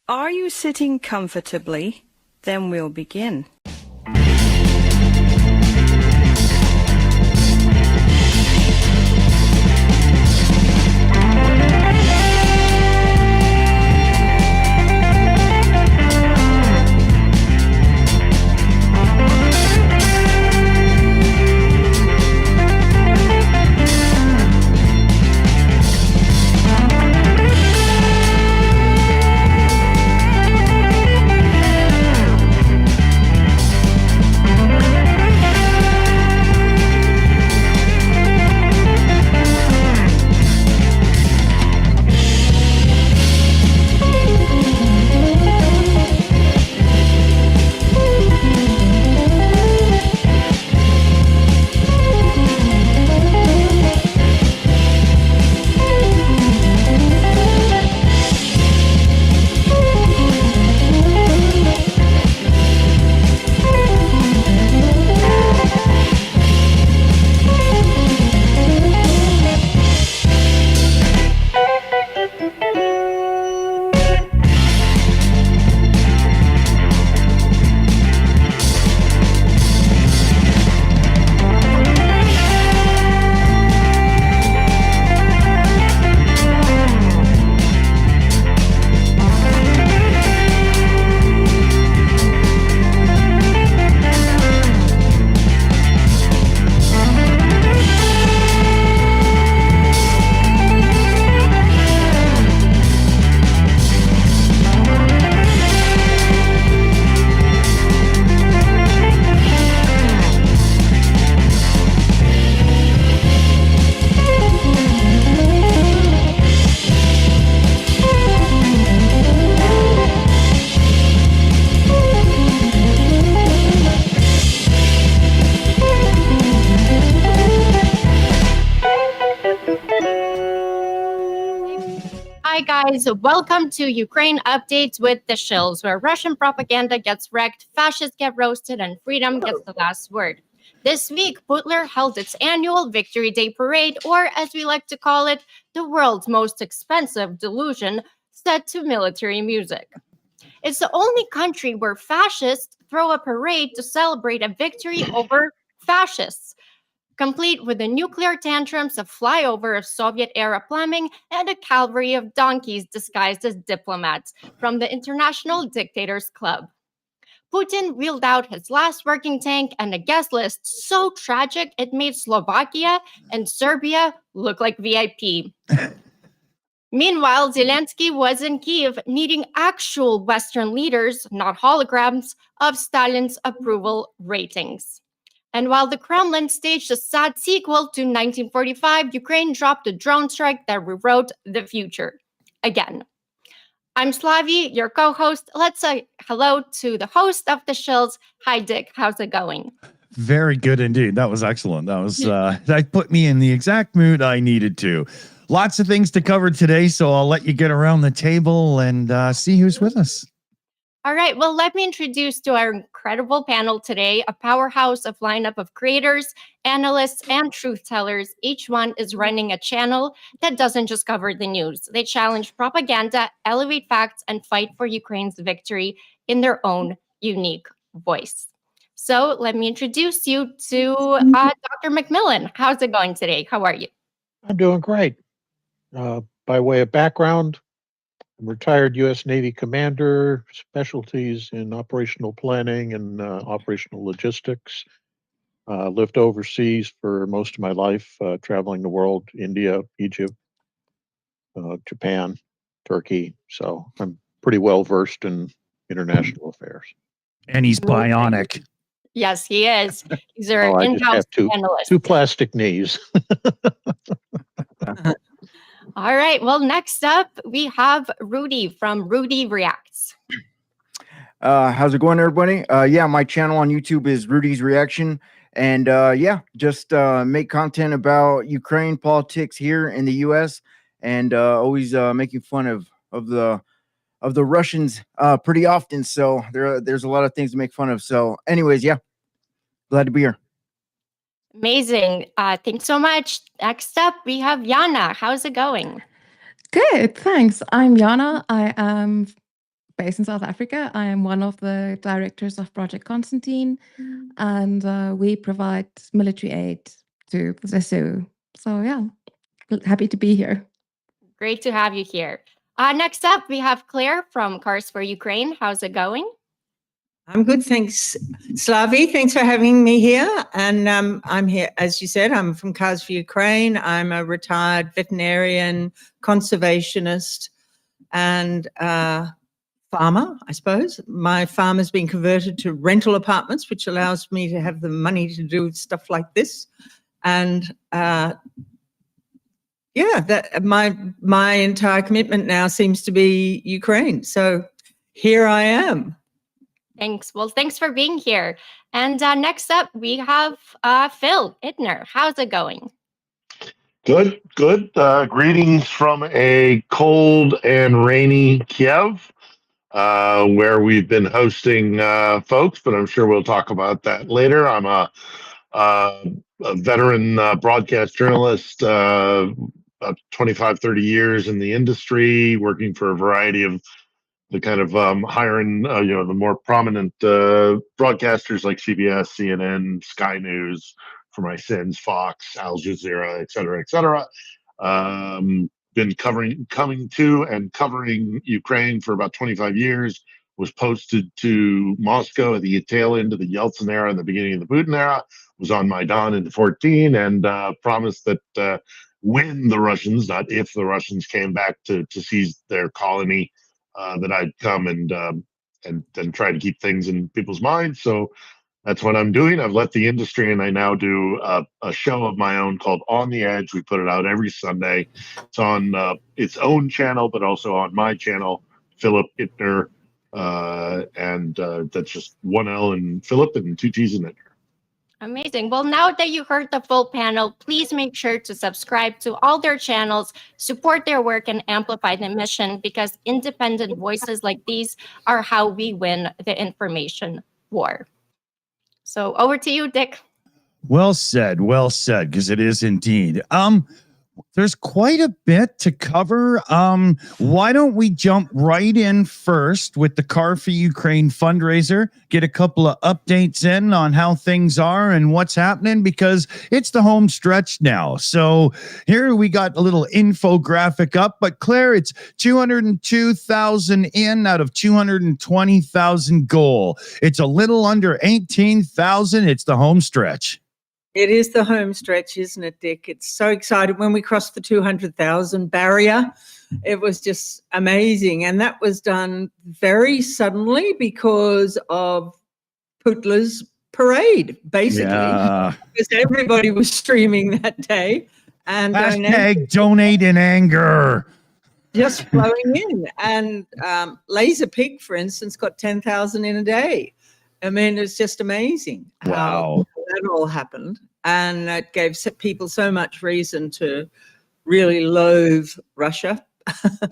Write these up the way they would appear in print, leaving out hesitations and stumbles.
Are you sitting comfortably? Then we'll begin. Hi guys, welcome to Ukraine Updates with the Shills, where Russian propaganda gets wrecked, fascists get roasted, and freedom gets the last word. This week, Putler held its annual Victory Day parade, or as we like to call it, the world's most expensive delusion, set to military music. It's the only country where fascists throw a parade to celebrate a victory over fascists, complete with the nuclear tantrums of flyover of Soviet-era plumbing and a cavalry of donkeys disguised as diplomats from the International Dictators Club. Putin wheeled out his last working tank and a guest list so tragic it made Slovakia and Serbia look like VIP. Meanwhile, Zelensky was in Kiev needing actual Western leaders, not holograms, of Stalin's approval ratings. And while the Kremlin staged a sad sequel to 1945, Ukraine dropped a drone strike that rewrote the future. Again. I'm Slavi, your co-host. Let's say hello to the host of the Shills. Hi, Dick. How's it going? Very good indeed. That was excellent. That was that put me in the exact mood I needed to. Lots of things to cover today, so I'll let you get around the table and see who's with us. All right, well, let me introduce to our incredible panel today, a powerhouse of lineup of creators, analysts, and truth tellers. Each one is running a channel that doesn't just cover the news. They challenge propaganda, elevate facts, and fight for Ukraine's victory in their own unique voice. So let me introduce you to Dr. McMillan. How's it going today? How are you? I'm doing great. By way of background, I'm retired U.S. Navy commander, specialties in operational planning and operational logistics. Lived overseas for most of my life, traveling the world, India, Egypt, Japan, Turkey. So I'm pretty well versed in international affairs. And he's bionic. Yes, he is. He's our in-house analyst. Two plastic knees. All right. Well, next up, we have Rudy from Rudy Reacts. How's it going, everybody? Yeah, my channel on YouTube is Rudy's Reaction. And yeah, just make content about Ukraine politics here in the U.S. and always making fun of the Russians pretty often. So there's a lot of things to make fun of. So anyways, yeah, glad to be here. Amazing. Thanks so much. Next up, we have Yana. How's it going? Good, thanks. I'm Yana. I am based in South Africa. I am one of the directors of Project Constantine, and we provide military aid to the ZSU. So yeah, happy to be here. Great to have you here. Next up, we have Claire from Cars for Ukraine. How's it going? I'm good, thanks, Slavi. Thanks for having me here. And I'm here, as you said, I'm from Cars for Ukraine. I'm a retired veterinarian, conservationist, and farmer, I suppose. My farm has been converted to rental apartments, which allows me to have the money to do stuff like this. And yeah, that my entire commitment now seems to be Ukraine. So here I am. Thanks. Well, thanks for being here. And next up, we have Phil Ittner. How's it going? Good, good. Greetings from a cold and rainy Kiev, where we've been hosting folks, but I'm sure we'll talk about that later. I'm a veteran broadcast journalist, about 25, 30 years in the industry, working for a variety of the kind of higher end, the more prominent broadcasters like CBS, CNN, Sky News, for my sins, Fox, Al Jazeera, et cetera, et cetera. Been coming to and covering Ukraine for about 25 years. Was posted to Moscow at the tail end of the Yeltsin era and the beginning of the Putin era. Was on Maidan in 2014 and promised that when the Russians, not if the Russians, came back to seize their colony, that I'd come and then try to keep things in people's minds. So that's what I'm doing. I've left the industry and I now do a show of my own called On the Edge. We put it out every Sunday. It's on its own channel, but also on my channel, Philip Ittner. And that's just one L in Philip and two T's in Ittner. Amazing. Well, now that you heard the full panel, please make sure to subscribe to all their channels, support their work, and amplify the mission, because independent voices like these are how we win the information war. So over to you, Dick. Well said, because it is indeed. There's quite a bit to cover. Why don't we jump right in first with the Car for Ukraine fundraiser, get a couple of updates in on how things are and what's happening, because it's the home stretch now. So here we got a little infographic up, but Claire, it's 202,000 in out of 220,000 goal. It's a little under 18,000. It's the home stretch. It is the home stretch, isn't it, Dick? It's so exciting. When we crossed the 200,000 barrier, it was just amazing. And that was done very suddenly because of Putler's parade, basically. Yeah. Because everybody was streaming that day. And Hashtag donate in anger. just flowing in. And Laser Pig, for instance, got 10,000 in a day. I mean, it's just amazing how that all happened. And that gave people so much reason to really loathe Russia.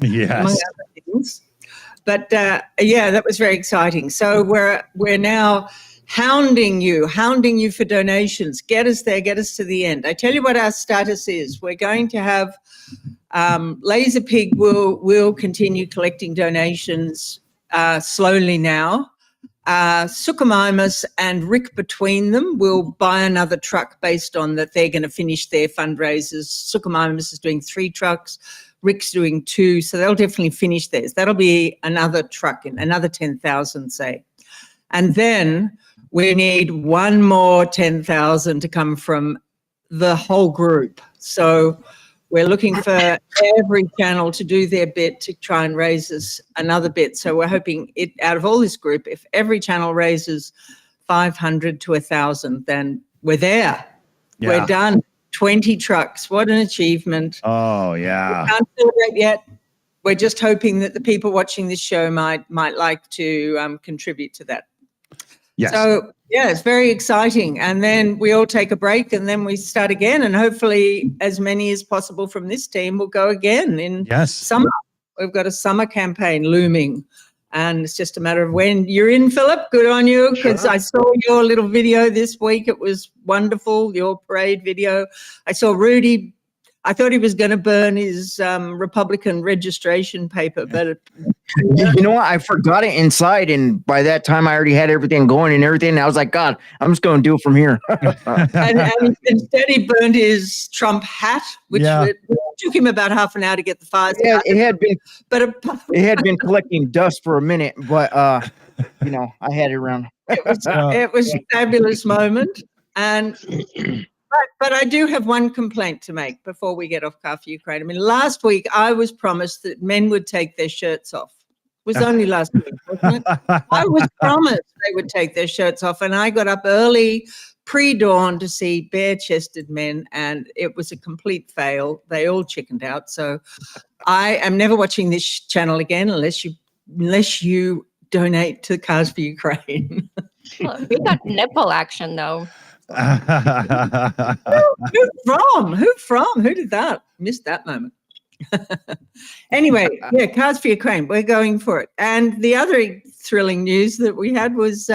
Yes. Among other things. But yeah, that was very exciting. So we're now hounding you for donations. Get us there, get us to the end. I tell you what our status is. We're going to have Laser Pig will continue collecting donations slowly now. Suchomimus and Rick between them will buy another truck based on that they're going to finish their fundraisers. Suchomimus is doing 3 trucks. Rick's doing 2, so they'll definitely finish theirs. That'll be another truck, another 10,000, say. And then we need one more 10,000 to come from the whole group. So we're looking for every channel to do their bit to try and raise us another bit. So we're hoping out of all this group, if every channel raises 500 to 1,000, then we're there. Yeah. We're done. 20 trucks. What an achievement. Oh, yeah. We can't celebrate yet. We're just hoping that the people watching this show might like to contribute to that. Yes. So, yeah, it's very exciting. And then we all take a break and then we start again. And hopefully as many as possible from this team will go again in summer. We've got a summer campaign looming. And it's just a matter of when you're in, Philip. Good on you, because sure. I saw your little video this week. It was wonderful, your parade video. I saw Rudy. I thought he was going to burn his Republican registration paper, but You know what? I forgot it inside, and by that time, I already had everything going and everything. And I was like, God, I'm just going to do it from here. and instead he burned his Trump hat, which Yeah. took him about half an hour to get the fires. Yeah, out. But it had been collecting dust for a minute, but you know, I had it around. it was a fabulous moment. And but I do have one complaint to make before we get off Car for Ukraine. I mean, last week I was promised that men would take their shirts off. It was only last week, wasn't it? I was promised they would take their shirts off, and I got up early, pre-dawn, to see bare-chested men, and it was a complete fail. They all chickened out. So I am never watching this channel again unless you donate to Cars for Ukraine. Well, we got nipple action though. Who from? Who did that? Missed that moment. Anyway, yeah, Cars for Ukraine. We're going for it. And the other thrilling news that we had was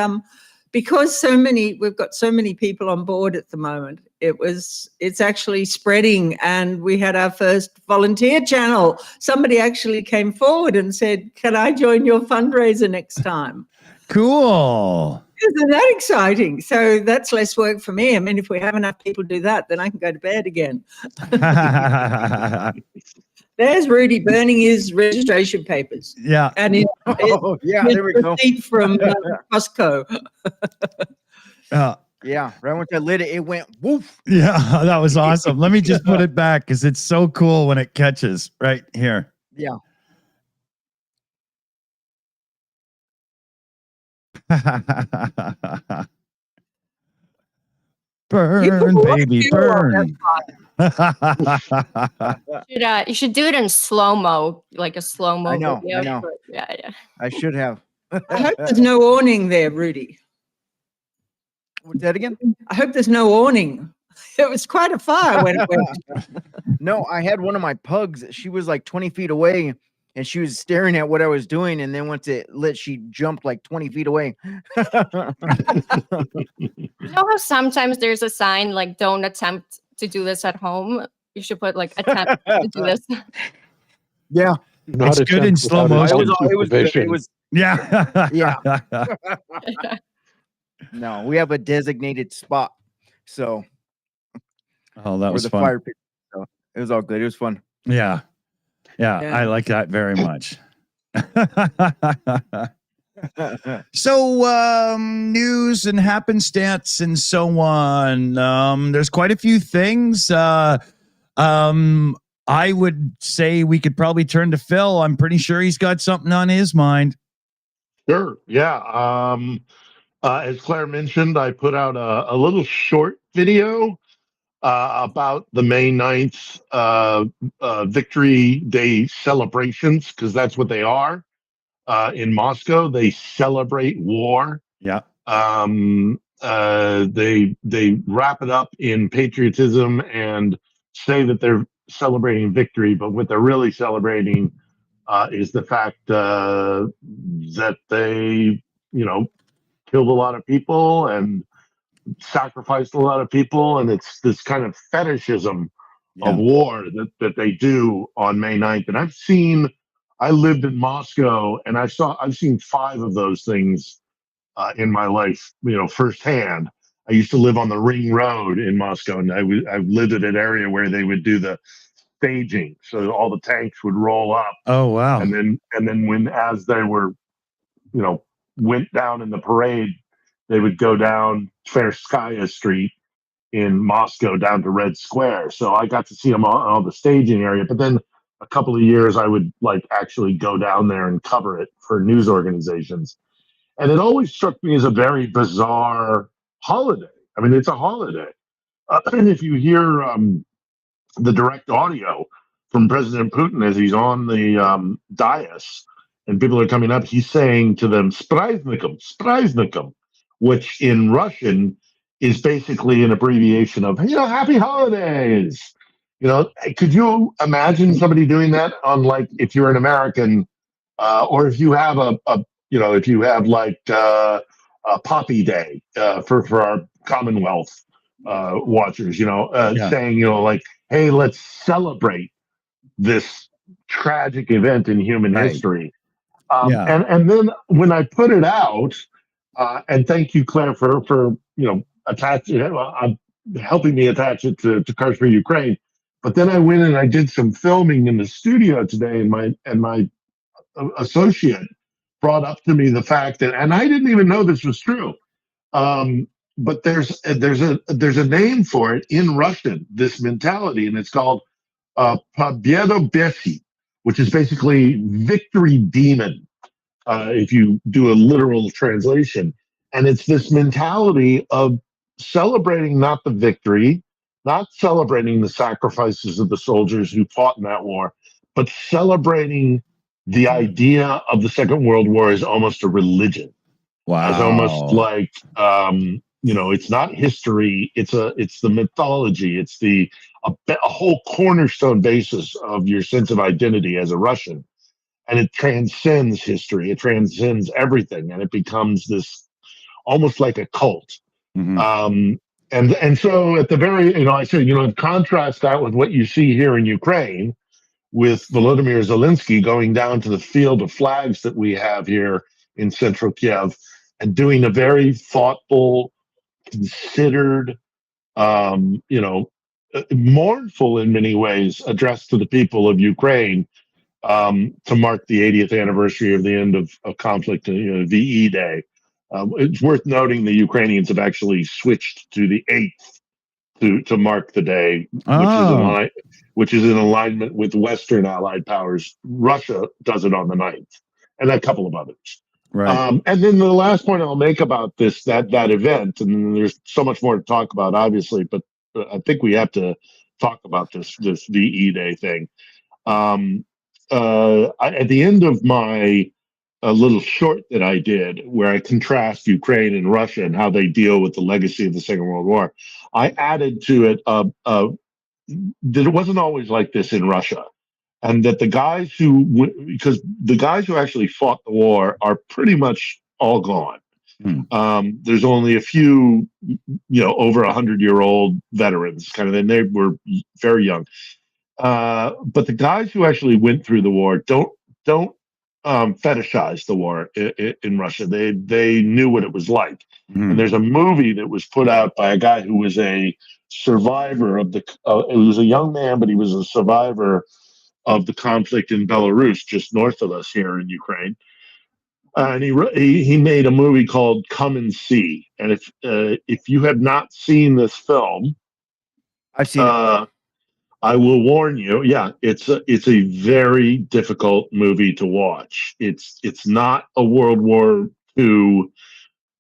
because we've got so many people on board at the moment. It's actually spreading, and we had our first volunteer channel. Somebody actually came forward and said, "Can I join your fundraiser next time?" Cool. Isn't that exciting? So that's less work for me. I mean, if we have enough people do that, then I can go to bed again. There's Rudy burning his registration papers. Yeah. And his Yeah, there we go. receipt from Costco. Yeah, right when I lit it, it went woof. Yeah, that was awesome. Let me just put it back because it's so cool when it catches right here. Yeah. Burn, baby, burn. You should do it in slow-mo, like a slow-mo I know. video. Yeah. I should have. I hope there's no awning there, Rudy. What's that again? I hope there's no awning. It was quite a fire when it went. No, I had one of my pugs. She was like 20 feet away, and she was staring at what I was doing. And then once it lit, she jumped like 20 feet away. You know how sometimes there's a sign like "Don't attempt to do this at home." You should put like "Attempt to do this." Yeah, Not It's good in attempt slow without motion. it was good. It supervision. was Yeah. Yeah. No, we have a designated spot, so Oh, that for was the fun. fire pit. So it was all good. It was fun. Yeah. Yeah. I like that very much. So, news and happenstance and so on. There's quite a few things. I would say we could probably turn to Phil. I'm pretty sure he's got something on his mind. Sure. Yeah. As Claire mentioned, I put out a little short video about the May 9th Victory Day celebrations, because that's what they are. In Moscow, they celebrate war. Yeah. They wrap it up in patriotism and say that they're celebrating victory, but what they're really celebrating is the fact that they, killed a lot of people and sacrificed a lot of people, and it's this kind of fetishism of war that they do on May 9th. And I lived in Moscow, and I've seen 5 of those things in my life, firsthand. I used to live on the Ring Road in Moscow, and I lived in an area where they would do the staging, so all the tanks would roll up. Oh, wow. And then as they were, went down in the parade, they would go down Tverskaya Street in Moscow down to Red Square. So I got to see them on the staging area. But then a couple of years, I would actually go down there and cover it for news organizations. And it always struck me as a very bizarre holiday. I mean, it's a holiday. And if you hear the direct audio from President Putin as he's on the dais and people are coming up, he's saying to them, "Spraznikum, spraznikum," which in Russian is basically an abbreviation of, happy holidays. Could you imagine somebody doing that on, if you're an American, or if you have if you have a Poppy Day for our Commonwealth watchers, saying, hey, let's celebrate this tragic event in human Right. history. Yeah. And then when I put it out, and thank you, Claire, for attaching, helping me attach it to Cars for Ukraine. But then I went and I did some filming in the studio today, and my associate brought up to me the fact that, and I didn't even know this was true. But there's a name for it in Russian, this mentality, and it's called Победа Besi, which is basically victory demon, if you do a literal translation. And it's this mentality of celebrating not the victory, not celebrating the sacrifices of the soldiers who fought in that war, but celebrating the idea of the Second World War as almost a religion, as almost like it's not history, it's the mythology, it's a whole cornerstone basis of your sense of identity as a Russian, and it transcends history, it transcends everything, and it becomes this almost like a cult. And so at the very, I said, contrast that with what you see here in Ukraine with Volodymyr Zelensky going down to the field of flags that we have here in central Kiev and doing a very thoughtful, considered, mournful in many ways address to the people of Ukraine, to mark the 80th anniversary of the end of conflict, VE Day. It's worth noting the Ukrainians have actually switched to the 8th to mark the day, which is in alignment with Western allied powers. Russia does it on the 9th, and a couple of others. Right. And then the last point I'll make about that event, and there's so much more to talk about, obviously, but I think we have to talk about this VE Day thing. At the end of my little short that I did, where I contrast Ukraine and Russia and how they deal with the legacy of the Second World War, I added to it that it wasn't always like this in Russia, and that the guys who actually fought the war are pretty much all gone. There's only a few, over 100-year-old veterans, and they were very young. But the guys who actually went through the war don't fetishize the war in Russia. They knew what it was like. And there's a movie that was put out by a guy who was a survivor of he was a young man, but he was a survivor of the conflict in Belarus, just north of us here in Ukraine. And he made a movie called Come and See. And if you have not seen this film, I've seen it. I will warn you. Yeah, it's a very difficult movie to watch. It's not a World War II,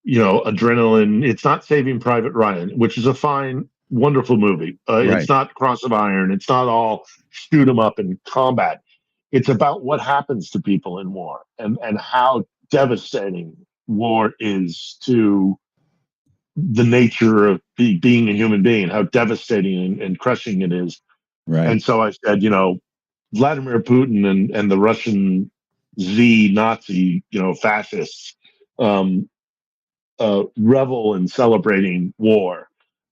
adrenaline. It's not Saving Private Ryan, which is a fine, wonderful movie. Right. It's not Cross of Iron. It's not all shoot 'em up and combat. It's about what happens to people in war and how devastating war is to the nature of being a human being, how devastating and crushing it is. Right. And so I said, Vladimir Putin and the Russian Nazi, fascists, revel in celebrating war.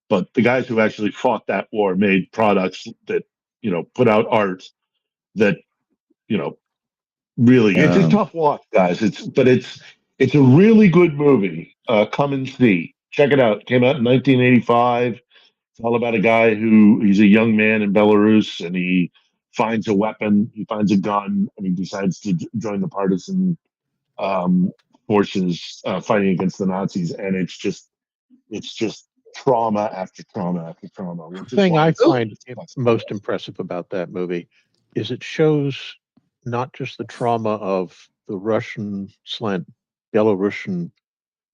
But the guys who actually fought that war made products that, put out art that, really, it's a tough watch, guys. It's a really good movie. Come and See. Check it out. It came out in 1985. It's all about a guy he's a young man in Belarus, and he finds a weapon, he finds a gun, and he decides to join the partisan forces fighting against the Nazis. And it's just trauma after trauma after trauma. The thing I find most impressive about that movie is it shows not just the trauma of the Russian/Belarusian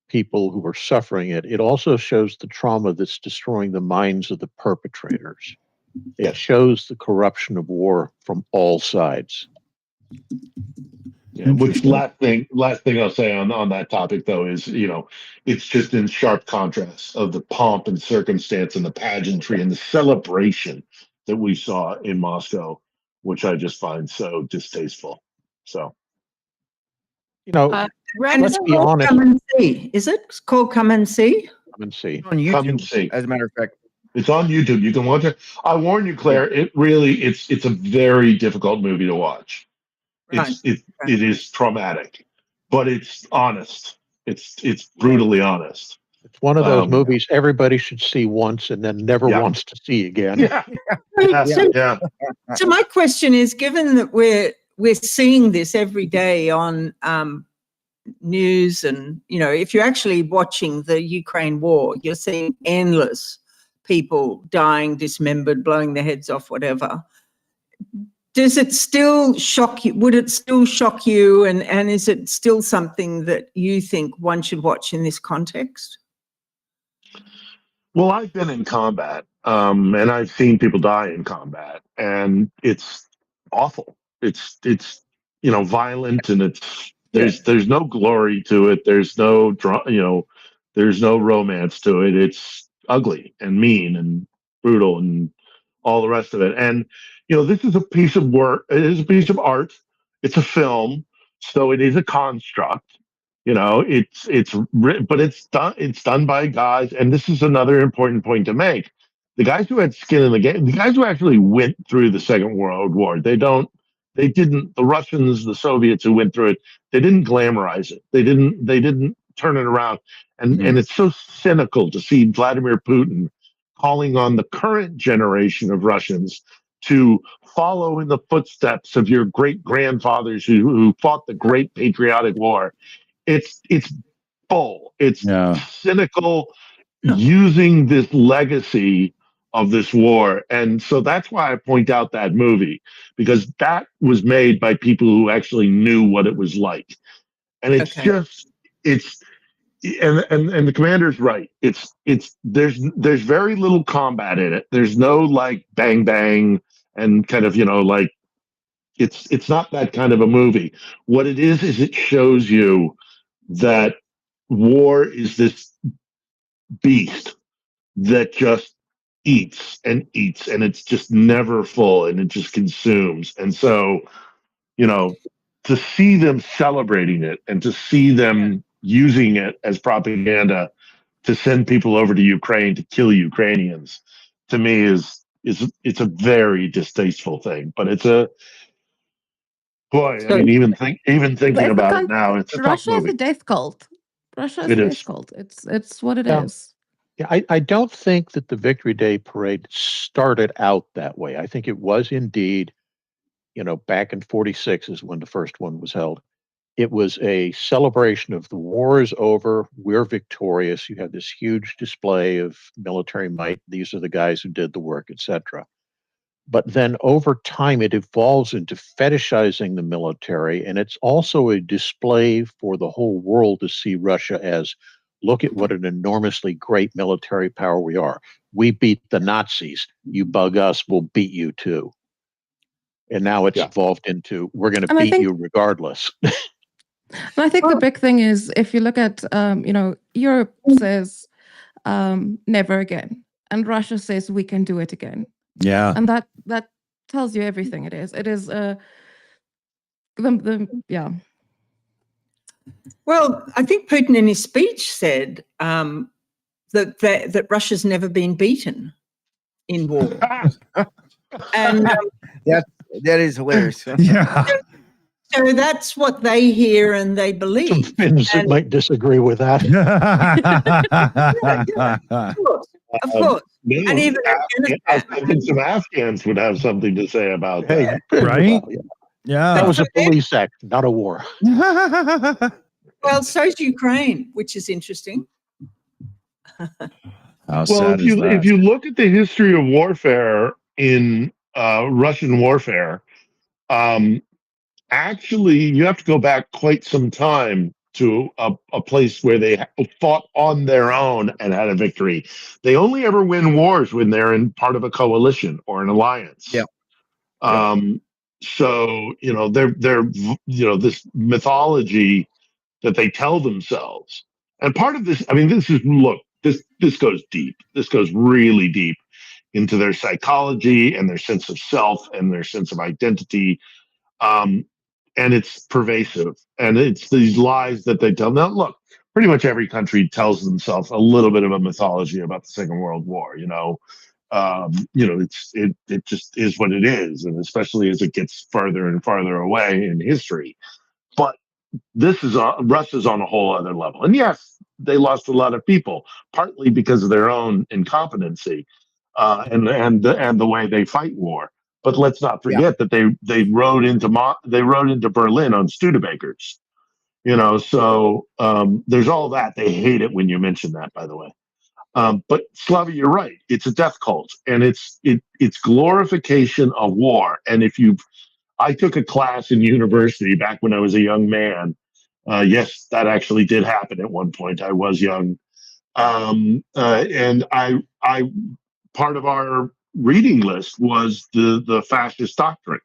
people who are suffering it. It also shows the trauma that's destroying the minds of the perpetrators. It shows the corruption of war from all sides. Yeah, which last thing I'll say on that topic, though, is it's just in sharp contrast of the pomp and circumstance and the pageantry and the celebration that we saw in Moscow, which I just find so distasteful. So, let's be honest. Come and See. Is it called Come and See? Come and See. On YouTube, Come and See. as a matter of fact. It's on YouTube. You can watch it. I warn you, Claire. It really it's a very difficult movie to watch. Right. It is traumatic, but it's honest. It's brutally honest. It's one of those Um, movies everybody should see once and then never Yeah. wants to see again. Yeah, yeah. So my question is, given that we're seeing this every day on news, and if you're actually watching the Ukraine war, you're seeing endless people dying, dismembered, blowing their heads off, whatever. Does it still shock you? Would it still shock you? And is it still something that you think one should watch in this context? Well, I've been in combat, and I've seen people die in combat, and it's awful. It's violent, and there's no glory to it. There's no there's no romance to it. It's ugly and mean and brutal and all the rest of it. And this is a piece of work. It is a piece of art. It's a film, so it is a construct. But it's done. It's done by guys, and this is another important point to make. The guys who had skin in the game, the guys who actually went through the Second World War, they didn't. The Russians, the Soviets who went through it, they didn't glamorize it. They didn't turn it around. And it's so cynical to see Vladimir Putin calling on the current generation of Russians to follow in the footsteps of your great grandfathers who fought the Great Patriotic War. It's full. It's cynical, using this legacy of this war. And so that's why I point out that movie, because that was made by people who actually knew what it was like. And it's and the commander's right. There's very little combat in it. There's no like bang bang and kind of, it's not that kind of a movie. What it is it shows you that war is this beast that just eats and eats, and it's just never full, and it just consumes. And so, to see them celebrating it and to see them using it as propaganda to send people over to Ukraine to kill Ukrainians, to me it's a very distasteful thing. But it's a boy. I mean, even thinking about it now, it's a tough Russia is movie. a death cult. Russia is It a is. death cult. It's what it Yeah. is. Yeah, I don't think that the Victory Day parade started out that way. I think it was indeed, back in 46 is when the first one was held. It was a celebration of the war is over, we're victorious. You have this huge display of military might. These are the guys who did the work, etc. But then over time, it evolves into fetishizing the military. And it's also a display for the whole world to see Russia as, look at what an enormously great military power we are. We beat the Nazis. You bug us, we'll beat you too. And now it's evolved into, we're going to beat you regardless. And I think the big thing is, if you look at, Europe says never again, and Russia says we can do it again. Yeah. And that tells you everything. It is yeah. Well, I think Putin in his speech said that Russia's never been beaten in war. And That is hilarious. Yeah. so that's what they hear and they Some believe. Finns that might disagree with that. Of course. No, And even I think some Afghans would have something to say about that. Hey, Right? well, Yeah. that was a police act, not a war. Well, so's Ukraine, which is interesting. How Well, sad is that? if you look at the history of warfare in Russian warfare, actually, you have to go back quite some time to a place where they fought on their own and had a victory. They only ever win wars when they're in part of a coalition or an alliance. Yeah. So they're this mythology that they tell themselves, and part of this, I mean, this goes deep. This goes really deep into their psychology and their sense of self and their sense of identity. And it's pervasive, and it's these lies that they tell. Now, look, pretty much every country tells themselves a little bit of a mythology about the Second World War. It just is what it is, and especially as it gets further and farther away in history. But Russia's on a whole other level, and yes, they lost a lot of people, partly because of their own incompetency and the way they fight war. But let's not forget that they rode into Berlin on Studebakers. So there's all that. They hate it when you mention that, by the way. But Slava, you're right. It's a death cult, and it's glorification of war. And I took a class in university back when I was a young man. Yes, that actually did happen at one point. I was young, and I part of our reading list was the fascist doctrine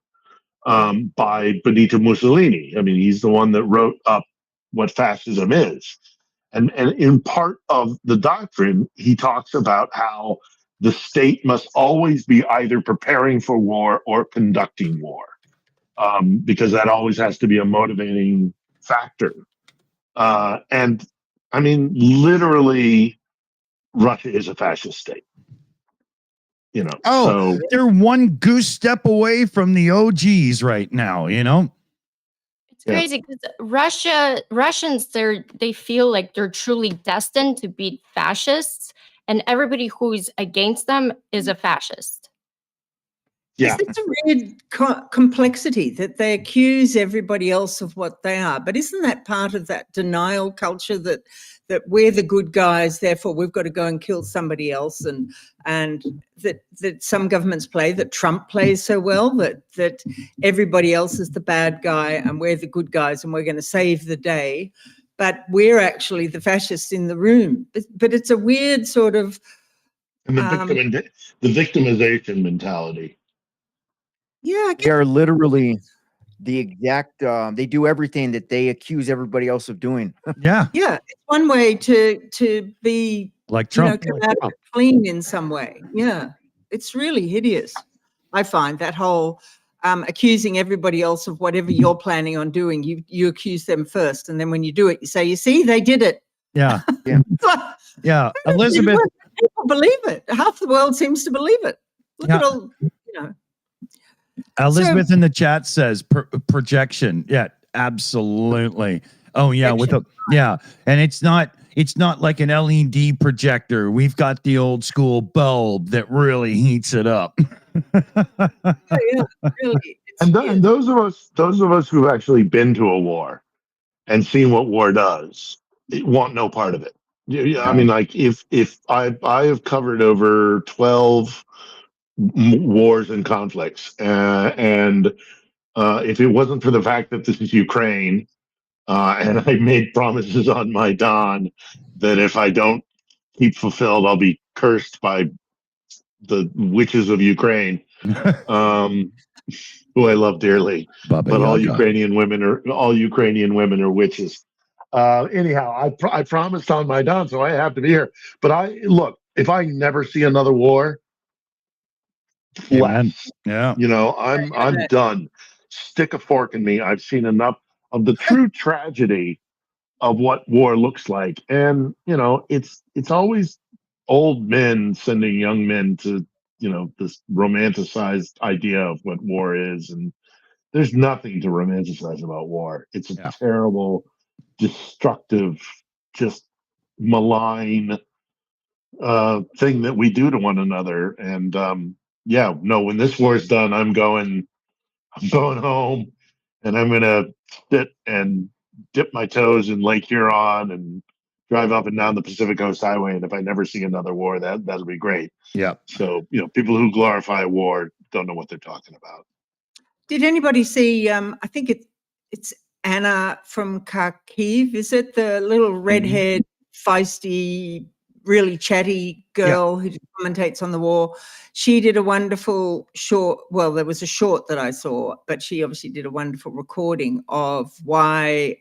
by Benito Mussolini. I mean, he's the one that wrote up what fascism is. And in part of the doctrine, he talks about how the state must always be either preparing for war or conducting war, because that always has to be a motivating factor. And I mean, literally, Russia is a fascist state. So they're one goose step away from the OGs right now. It's crazy because Russians, they feel like they're truly destined to be fascists, and everybody who's against them is a fascist. Yeah, it's a weird complexity that they accuse everybody else of what they are. But isn't that part of that denial culture that we're the good guys, therefore we've got to go and kill somebody else, and that some governments play, that Trump plays so well, that everybody else is the bad guy and we're the good guys and we're going to save the day, but we're actually the fascists in the room. But it's a weird sort of and the victimization mentality. Yeah, They are literally the exact. They do everything that they accuse everybody else of doing. Yeah, it's one way to be like Trump. come out of it clean in some way. Yeah, it's really hideous. I find that whole accusing everybody else of whatever you're planning on doing, you accuse them first, and then when you do it, you say, "You see, they did it." Yeah, yeah. Elizabeth, people believe it. Half the world seems to believe it. Look at all, Elizabeth in the chat says projection. Yeah, absolutely. Oh yeah, and it's not like an LED projector. We've got the old school bulb that really heats it up. Really. And those of us who've actually been to a war and seen what war does want no part of it. I mean, like if I have covered over 12 wars and conflicts, and if it wasn't for the fact that this is Ukraine, and I made promises on Maidan that if I don't keep fulfilled, I'll be cursed by the witches of Ukraine, who I love dearly. Baba but all Yaga. Ukrainian women are witches. Anyhow, I promised on Maidan, so I have to be here. But if I never see another war, Amen. Yeah. I'm done. Stick a fork in me. I've seen enough of the true tragedy of what war looks like. And, it's always old men sending young men to, this romanticized idea of what war is. And there's nothing to romanticize about war. It's a terrible, destructive, just malign thing that we do to one another. And, when this war is done, I'm going home, and I'm going to sit and dip my toes in Lake Huron and drive up and down the Pacific Coast Highway. And if I never see another war, that'll be great. Yeah. So, people who glorify war don't know what they're talking about. Did anybody see, I think it's Anna from Kharkiv, is it? The little red-haired, feisty, really chatty girl who commentates on the war. She did a wonderful short, well, there was a short that I saw, but she obviously did a wonderful recording of why,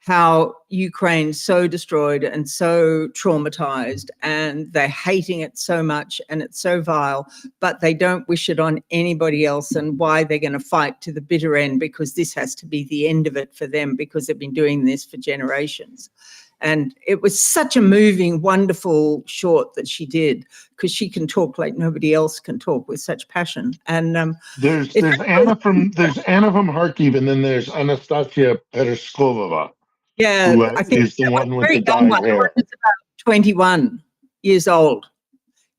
how Ukraine's so destroyed and so traumatized, and they're hating it so much and it's so vile, but they don't wish it on anybody else, and why they're going to fight to the bitter end, because this has to be the end of it for them, because they've been doing this for generations. And it was such a moving, wonderful short that she did, because she can talk like nobody else can talk with such passion. And There's it's Anna from Kharkiv, and then there's Anastasia Pereskova, yeah, who I think is the one with very the young dyed one. The one hair. that's about 21 years old.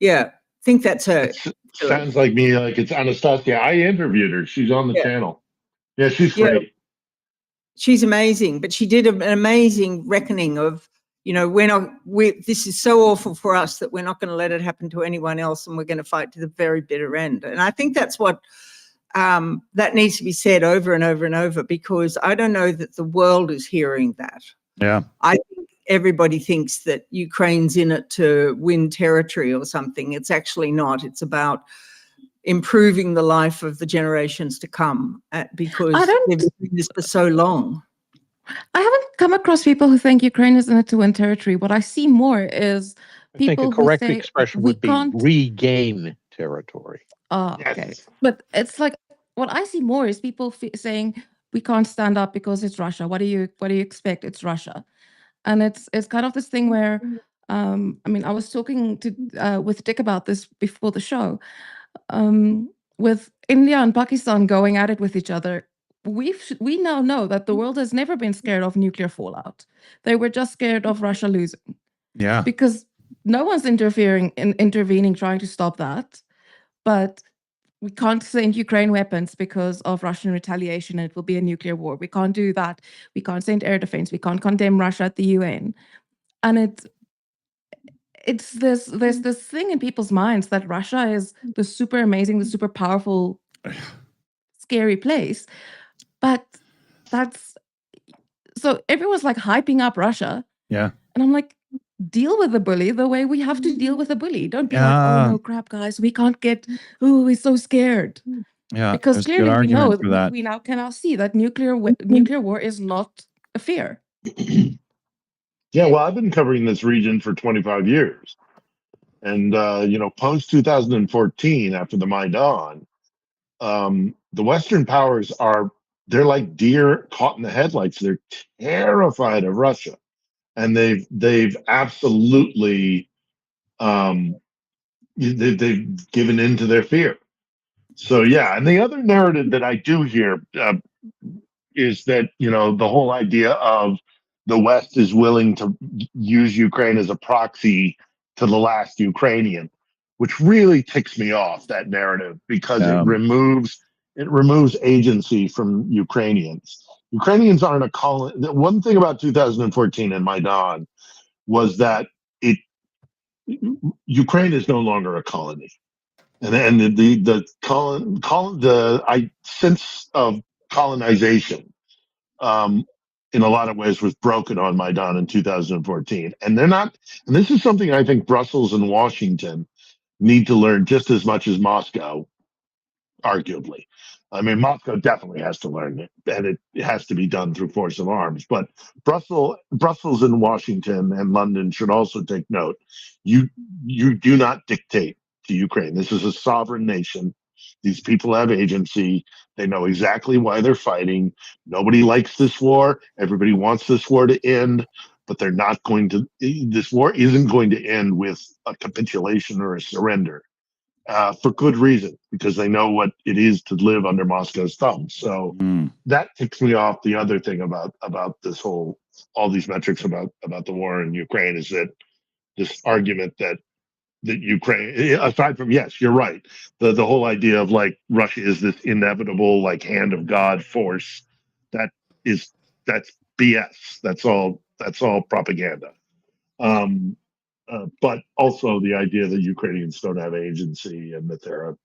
Yeah, I think that's her. Sounds like me, like it's Anastasia. I interviewed her. She's on the Yeah. channel. Yeah, she's Yeah. great. She's amazing, but she did an amazing reckoning of, this is so awful for us that we're not going to let it happen to anyone else, and we're going to fight to the very bitter end. And I think that's what that needs to be said over and over and over, because I don't know that the world is hearing that. Yeah. I think everybody thinks that Ukraine's in it to win territory or something. It's actually not. It's about improving the life of the generations to come, because they've been doing this for so long. I haven't come across people who think Ukraine is in it to win territory. What I see more is I think people a correct who say expression we would be can't. regain territory. Oh, Yes. okay. But it's like what I see more is people saying we can't stand up because it's Russia. What do you expect? It's Russia, and it's kind of this thing where I mean, I was talking to with Dick about this before the show. With India and Pakistan going at it with each other, we now know that the world has never been scared of nuclear fallout. They were just scared of Russia losing. Yeah. Because no one's intervening, trying to stop that. But we can't send Ukraine weapons because of Russian retaliation, and it will be a nuclear war. We can't do that. We can't send air defense. We can't condemn Russia at the UN. And there's this thing in people's minds that Russia is the super amazing, the super powerful, scary place. But so everyone's like hyping up Russia. Yeah. And I'm like, deal with the bully the way we have to deal with a bully. Don't be like, Yeah. oh no, crap, guys, we can't get. Oh, we're so scared. Yeah. Because there's a good clearly we argument know for that. we now can see that nuclear war is not a fear. Yeah, well, I've been covering this region for 25 years. And, post 2014, after the Maidan, the Western powers they're like deer caught in the headlights. They're terrified of Russia. And they've absolutely, they've given in to their fear. So, yeah. And the other narrative that I do hear is that, the whole idea of the West is willing to use Ukraine as a proxy to the last Ukrainian, which really ticks me off, that narrative, because it removes agency from Ukrainians. Ukrainians aren't a colony. One thing about 2014 and Maidan was that Ukraine is no longer a colony, and the sense of colonization, in a lot of ways, was broken on Maidan in 2014. And they're not, and this is something I think Brussels and Washington need to learn just as much as Moscow, arguably. I mean, Moscow definitely has to learn it, and it has to be done through force of arms. But Brussels and Washington and London should also take note. You do not dictate to Ukraine. This is a sovereign nation. These people have agency. They know exactly why they're fighting. Nobody likes this war. Everybody wants this war to end, but they're not going to. This war isn't going to end with a capitulation or a surrender, for good reason, because they know what it is to live under Moscow's thumb. So that ticks me off. The other thing about this all these metrics about the war in Ukraine is that this argument that Ukraine, aside from, yes, you're right, the whole idea of like Russia is this inevitable like hand of God force, that's BS. That's all propaganda. But also the idea that Ukrainians don't have agency and that they're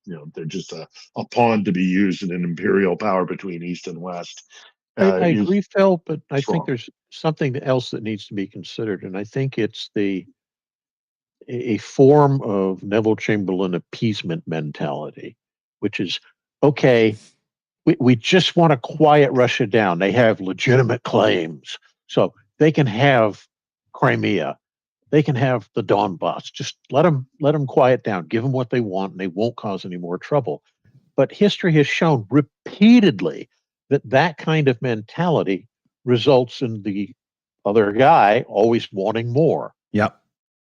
just a pawn to be used in an imperial power between East and West. I agree, Phil, but I think wrong. there's something else that needs to be considered, and I think it's a form of Neville Chamberlain appeasement mentality, which is, okay, we just want to quiet Russia down. They have legitimate claims, so they can have Crimea, they can have the Donbass. Just let them quiet down, give them what they want, and they won't cause any more trouble. But history has shown repeatedly that kind of mentality results in the other guy always wanting more. Yep.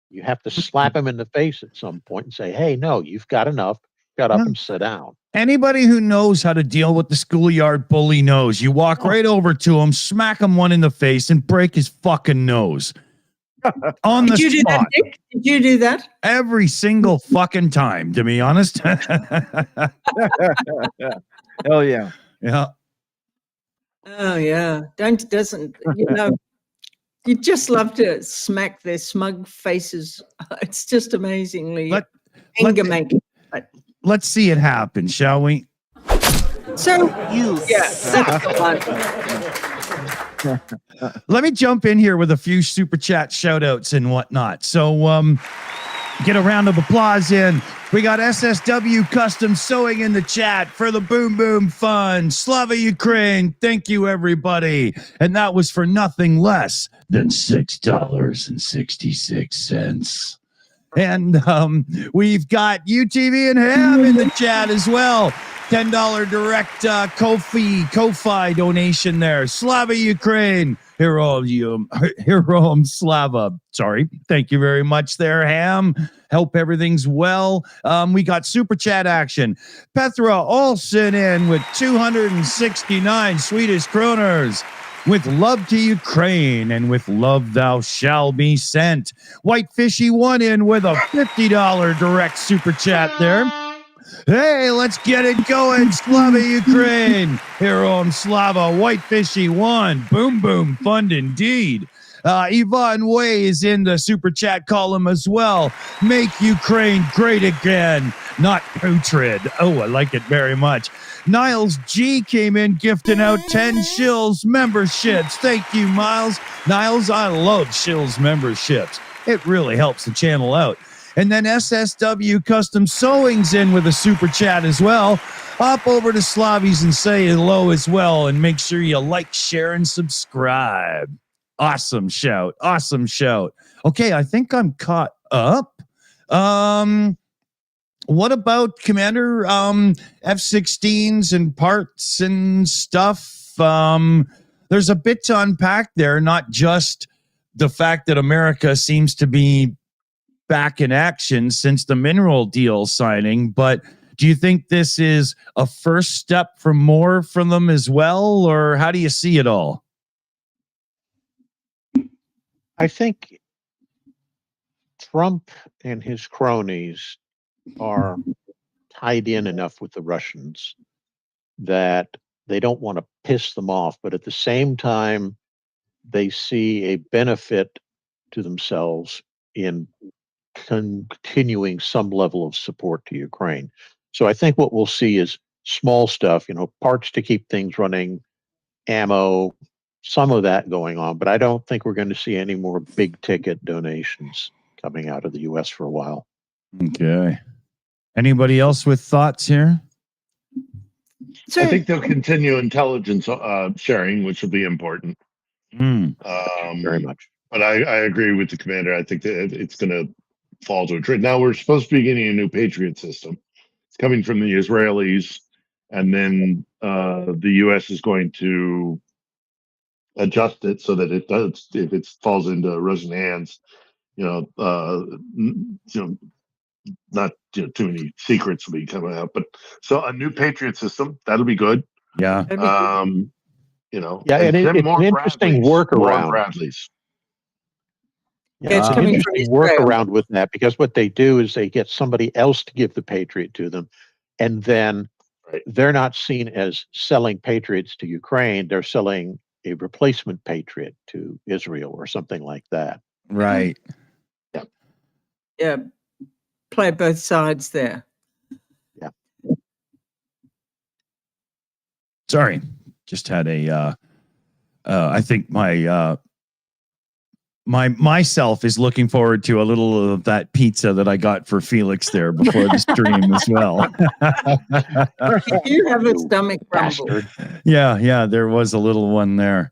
You have to slap him in the face at some point and say, hey, no, you've got enough. Shut up Yeah. and sit down. Anybody who knows how to deal with the schoolyard bully knows. You walk right over to him, smack him one in the face, and break his fucking nose. On the Did you do spot. that, Dick? Did you do that? Every single fucking time, to be honest. Hell yeah. Yeah. Oh yeah. Doesn't you just love to smack their smug faces. It's just amazingly Let- anger making. Let's see it happen, shall we? So yeah. Let me jump in here with a few super chat shout outs and whatnot. So get a round of applause in. We got SSW Custom Sewing in the chat for the Boom Boom Fund. Slava Ukraine. Thank you, everybody. And that was for nothing less than $6.66. And we've got UTV and Ham in the chat as well. $10 direct Ko-Fi donation there. Slava Ukraine. Heroam Slava. Sorry. Thank you very much there, Ham. Hope everything's well. We got super chat action. Petra Olsen in with 269 Swedish kroners. With love to Ukraine and with love thou shall be sent. White Fishy one in with a $50 direct super chat there. Hey, let's get it going. Slava Ukraine. Hero Slava. White Fishy one. Boom, boom. Fund indeed. Yvonne Way is in the super chat column as well. Make Ukraine great again. Not putrid. Oh, I like it very much. Niles G came in gifting out 10 Shills memberships. Thank you, Niles. I love Shills memberships. It really helps the channel out. And then SSW Custom Sewing's in with a super chat as well. Hop over to Slavies and say hello as well. And make sure you like, share, and subscribe. Awesome shout. Awesome shout. Okay, I think I'm caught up. What about Commander F-16s and parts and stuff? There's a bit to unpack there, not just the fact that America seems to be back in action since the mineral deal signing, but do you think this is a first step for more from them as well, or how do you see it all? I think Trump and his cronies are tied in enough with the Russians that they don't want to piss them off, but at the same time, they see a benefit to themselves in continuing some level of support to Ukraine. So I think what we'll see is small stuff, parts to keep things running, ammo, some of that going on, but I don't think we're going to see any more big ticket donations coming out of the US for a while. Okay. Anybody else with thoughts here? So I think they'll continue intelligence sharing, which will be important. Very much. But I agree with the commander. I think that it's going to fall to a trade. Now we're supposed to be getting a new Patriot system. It's coming from the Israelis, and then the U.S. is going to adjust it so that it does. If it falls into Russian hands, not too many secrets will be coming out. But so a new Patriot system that'll be good. Yeah. Yeah, and send it's more an interesting Bradleys, more workaround. Bradleys. Yeah, it's It's an coming from interesting Israel. workaround with that, because what they do is they get somebody else to give the Patriot to them, and then Right. they're not seen as selling Patriots to Ukraine. They're selling a replacement Patriot to Israel or something like that. Right. yeah, play both sides there. Sorry. Just had a I think myself is looking forward to a little of that pizza that I got for Felix there before the stream as well. Did you have a stomach rumble? Bastard. Yeah, there was a little one there.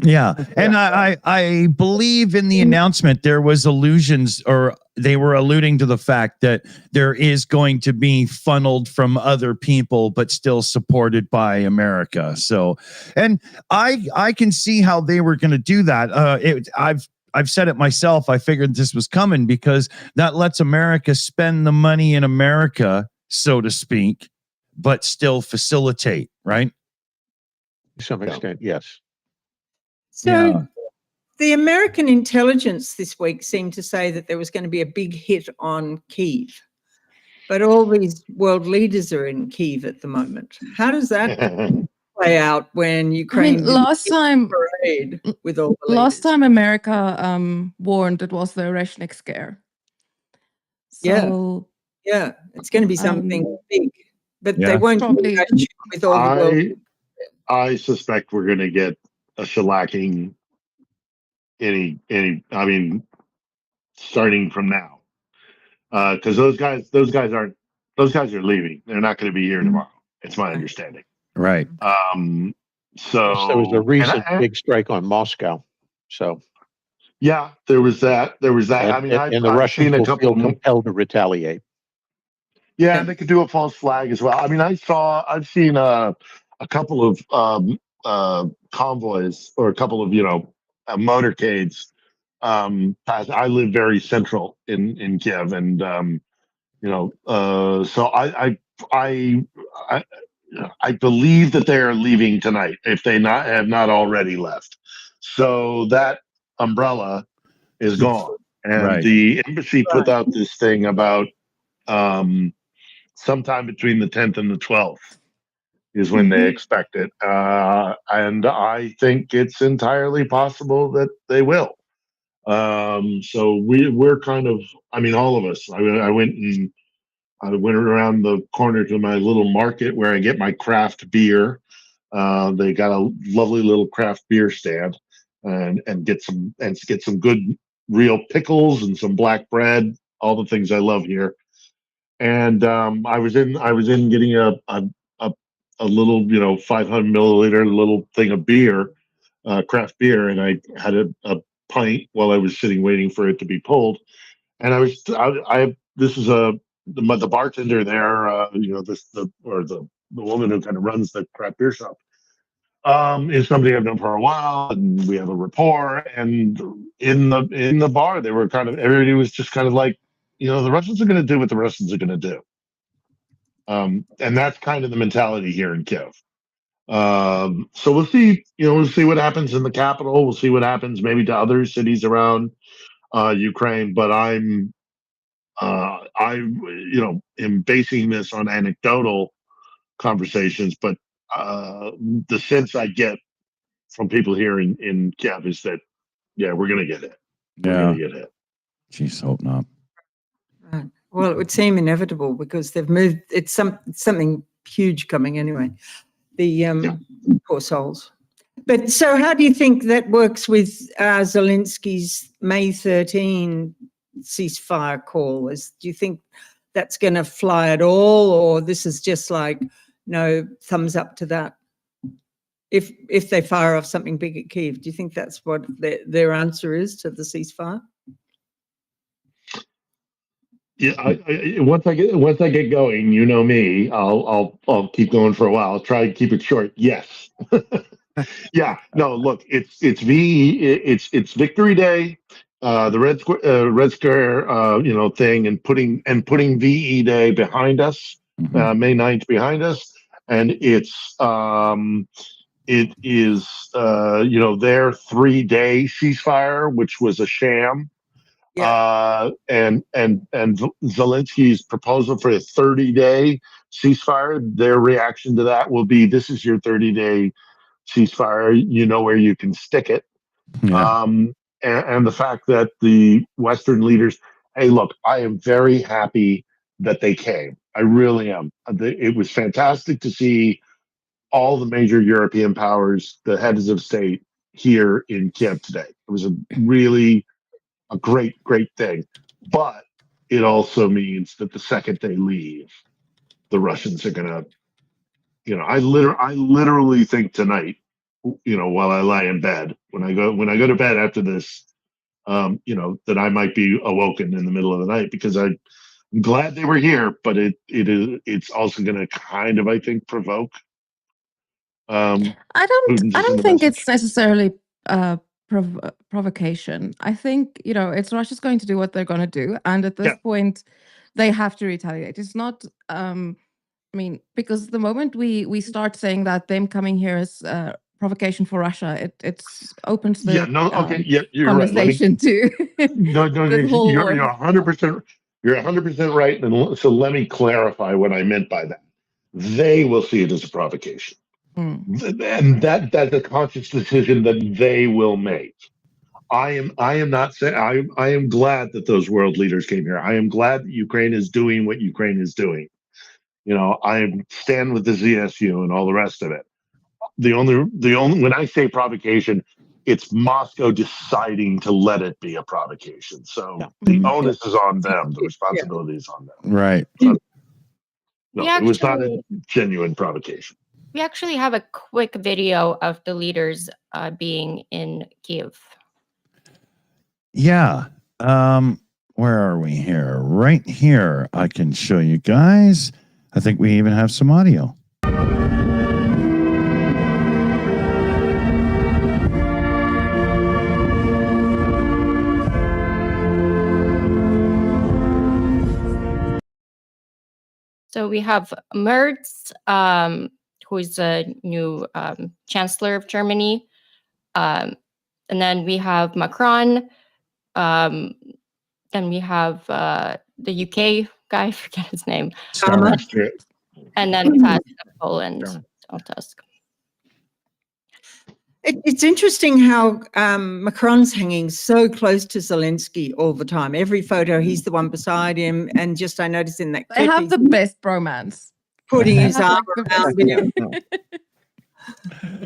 Yeah, and I believe in the announcement there was allusions or they were alluding to the fact that there is going to be funneled from other people, but still supported by America. So, and I can see how they were going to do that. I've said it myself. I figured this was coming because that lets America spend the money in America, so to speak, but still facilitate, right? To some extent, yes. So Yeah. the American intelligence this week seemed to say that there was going to be a big hit on Kyiv. But all these world leaders are in Kyiv at the moment. How does that play out when Ukraine didn't last get time, parade with all the last leaders? time America warned, it was the Oreshnik scare. Yeah. So Yeah, it's going to be something big, but Yeah. they won't Probably. do that with all the world. I suspect we're going to get a shellacking. I mean, starting from now, because those guys are leaving. They're not going to be here tomorrow. It's my understanding. Right. So There was a recent and big strike on Moscow. So, yeah, there was that. I mean, and the I've Russians seen a will couple. feel compelled to retaliate. Yeah, they could do a false flag as well. I mean, I've seen a couple of convoys or a couple of motorcades pass. I live very central in Kiev, and so I believe that they are leaving tonight if they have not already left. So that umbrella is gone, and Right. the embassy put out this thing about sometime between the 10th and the 12th is when they expect it, and I think it's entirely possible that they will. So we're kind of, I mean, all of us. I went around the corner to my little market where I get my craft beer. They got a lovely little craft beer stand, and get some good real pickles and some black bread, all the things I love here. And I was in getting a little 500 milliliter little thing of beer, craft beer, and I had a pint while I was sitting waiting for it to be pulled. And this is the bartender there, the woman who kind of runs the craft beer shop, is somebody I've known for a while, and we have a rapport. And in the bar, they were everybody was just kind of like, the Russians are going to do what the Russians are going to do. And that's kind of the mentality here in Kiev. So we'll see, we'll see what happens in the capital. We'll see what happens maybe to other cities around Ukraine. But I am basing this on anecdotal conversations. But the sense I get from people here in Kiev is that, yeah, we're going to get hit. We're Yeah. going to get hit. Jeez, hope not. Right. Well, it would seem inevitable because they've moved. It's something huge coming anyway. The poor souls. But so, how do you think that works with Zelensky's May 13 ceasefire call? Do you think that's going to fly at all, or this is just like no thumbs up to that? If they fire off something big at Kyiv, do you think that's what their answer is to the ceasefire? Yeah, once I get going, you know me, I'll keep going for a while. I'll try to keep it short. Yes. Yeah. No, look, it's Victory Day, the Red Square thing, and putting VE Day behind us, May 9th behind us, and it is their 3-day ceasefire, which was a sham. Yeah. And Zelensky's proposal for a 30-day ceasefire, their reaction to that will be, this is your 30-day ceasefire. You know where you can stick it. Yeah. And the fact that the Western leaders, hey, look, I am very happy that they came. I really am. It was fantastic to see all the major European powers, the heads of state, here in Kiev today. It was a great thing. But it also means that the second they leave, the Russians are gonna, I literally think tonight, while I lie in bed, when I go to bed after this that I might be awoken in the middle of the night, because I'm glad they were here, but it's also going to kind of, I think, provoke. Putin's I in don't the think message. it's necessarily provocation. I think, it's Russia's going to do what they're going to do, and at this Yeah. point, they have to retaliate. It's not. Because the moment we start saying that them coming here is provocation for Russia, it opens the You're right. conversation to No, the whole you're war. 100%. You're 100% right. And so let me clarify what I meant by that. They will see it as a provocation, and that's a conscious decision that they will make. I am not saying I am glad that those world leaders came here. I am glad that Ukraine is doing what Ukraine is doing. I stand with the ZSU and all the rest of it. The only when I say provocation, it's Moscow deciding to let it be a provocation. So the onus is on them. The responsibility is on them. Right. So, no, Yeah, it was not a actually- genuine provocation. We actually have a quick video of the leaders being in Kiev. Yeah. Where are we here? Right here. I can show you guys. I think we even have some audio. So we have Merz, who is the new chancellor of Germany. And then we have Macron. Then we have the UK guy, I forget his name. Starmer. And then Tusk of Poland. Oh, Tusk. It's interesting how Macron's hanging so close to Zelensky all the time. Every photo, he's the one beside him. And just I noticed in that They clip, have he's the best bromance. putting They his have, arm like, the around best- him.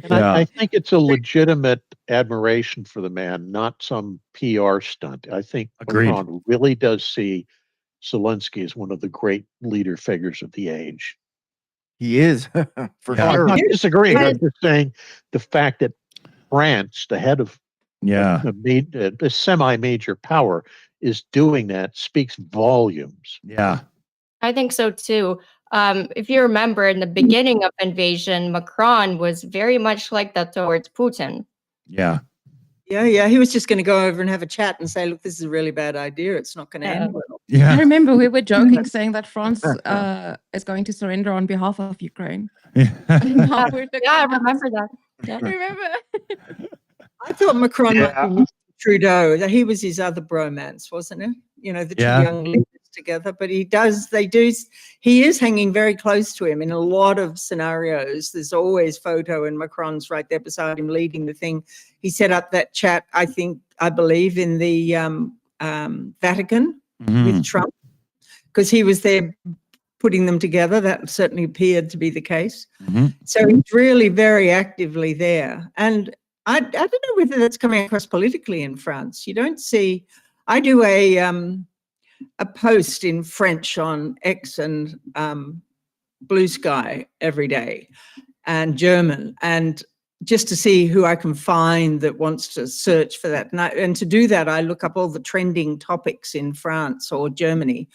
And I think it's a legitimate admiration for the man, not some PR stunt. I think Agreed. Macron really does see Zelensky as one of the great leader figures of the age. He is for Yeah. I'm sure. not disagreeing. I'm just saying the fact that France, the head of Yeah. a semi-major power, is doing that speaks volumes. Yeah. I think so too. If you remember, in the beginning of invasion, Macron was very much like that towards Putin. Yeah. Yeah. He was just going to go over and have a chat and say, look, this is a really bad idea. It's not going to end well. I Yeah. remember we were joking saying that France is going to surrender on behalf of Ukraine. Yeah. Now we're looking Yeah, I at- remember that. Yeah. Remember? I thought Macron Yeah. might be Trudeau. That he was his other bromance, wasn't it? The two Yeah. young leaders together. But he is hanging very close to him in a lot of scenarios. There's always photo and Macron's right there beside him leading the thing. He set up that chat, I believe, in the Vatican with Trump, because he was there putting them together. That certainly appeared to be the case. Mhm. So he's really very actively there. And I don't know whether that's coming across politically in France. You don't see, I do a post in French on X and Blue Sky every day, and German, and just to see who I can find that wants to search for that. And to do that, I look up all the trending topics in France or Germany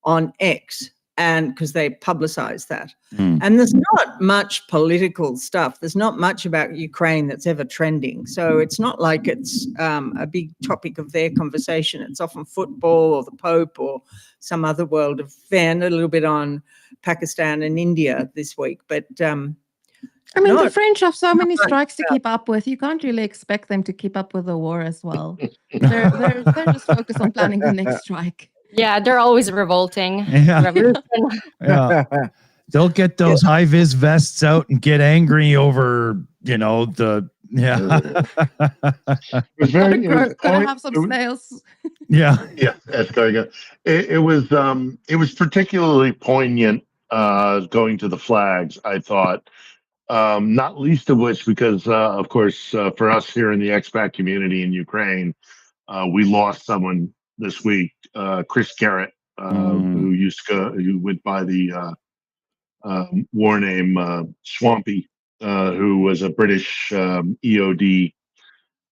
on X, and because they publicize that. And there's not much political stuff. There's not much about Ukraine that's ever trending. So it's not like it's a big topic of their conversation. It's often football or the Pope or some other world event, a little bit on Pakistan and India this week. But the No, French have so many not strikes to keep up with. You can't really expect them to keep up with the war as well. They're just focused on planning the next strike. Yeah, they're always revolting. Yeah. Revolution. Yeah. They'll get those high vis vests out and get angry over, the It was very. Gotta have some snails. yeah. Yeah, that's going on. It was particularly poignant going to the flags, I thought. Not least of which because, of course, for us here in the expat community in Ukraine, we lost someone this week, Chris Garrett, who went by the war name Swampy, who was a British EOD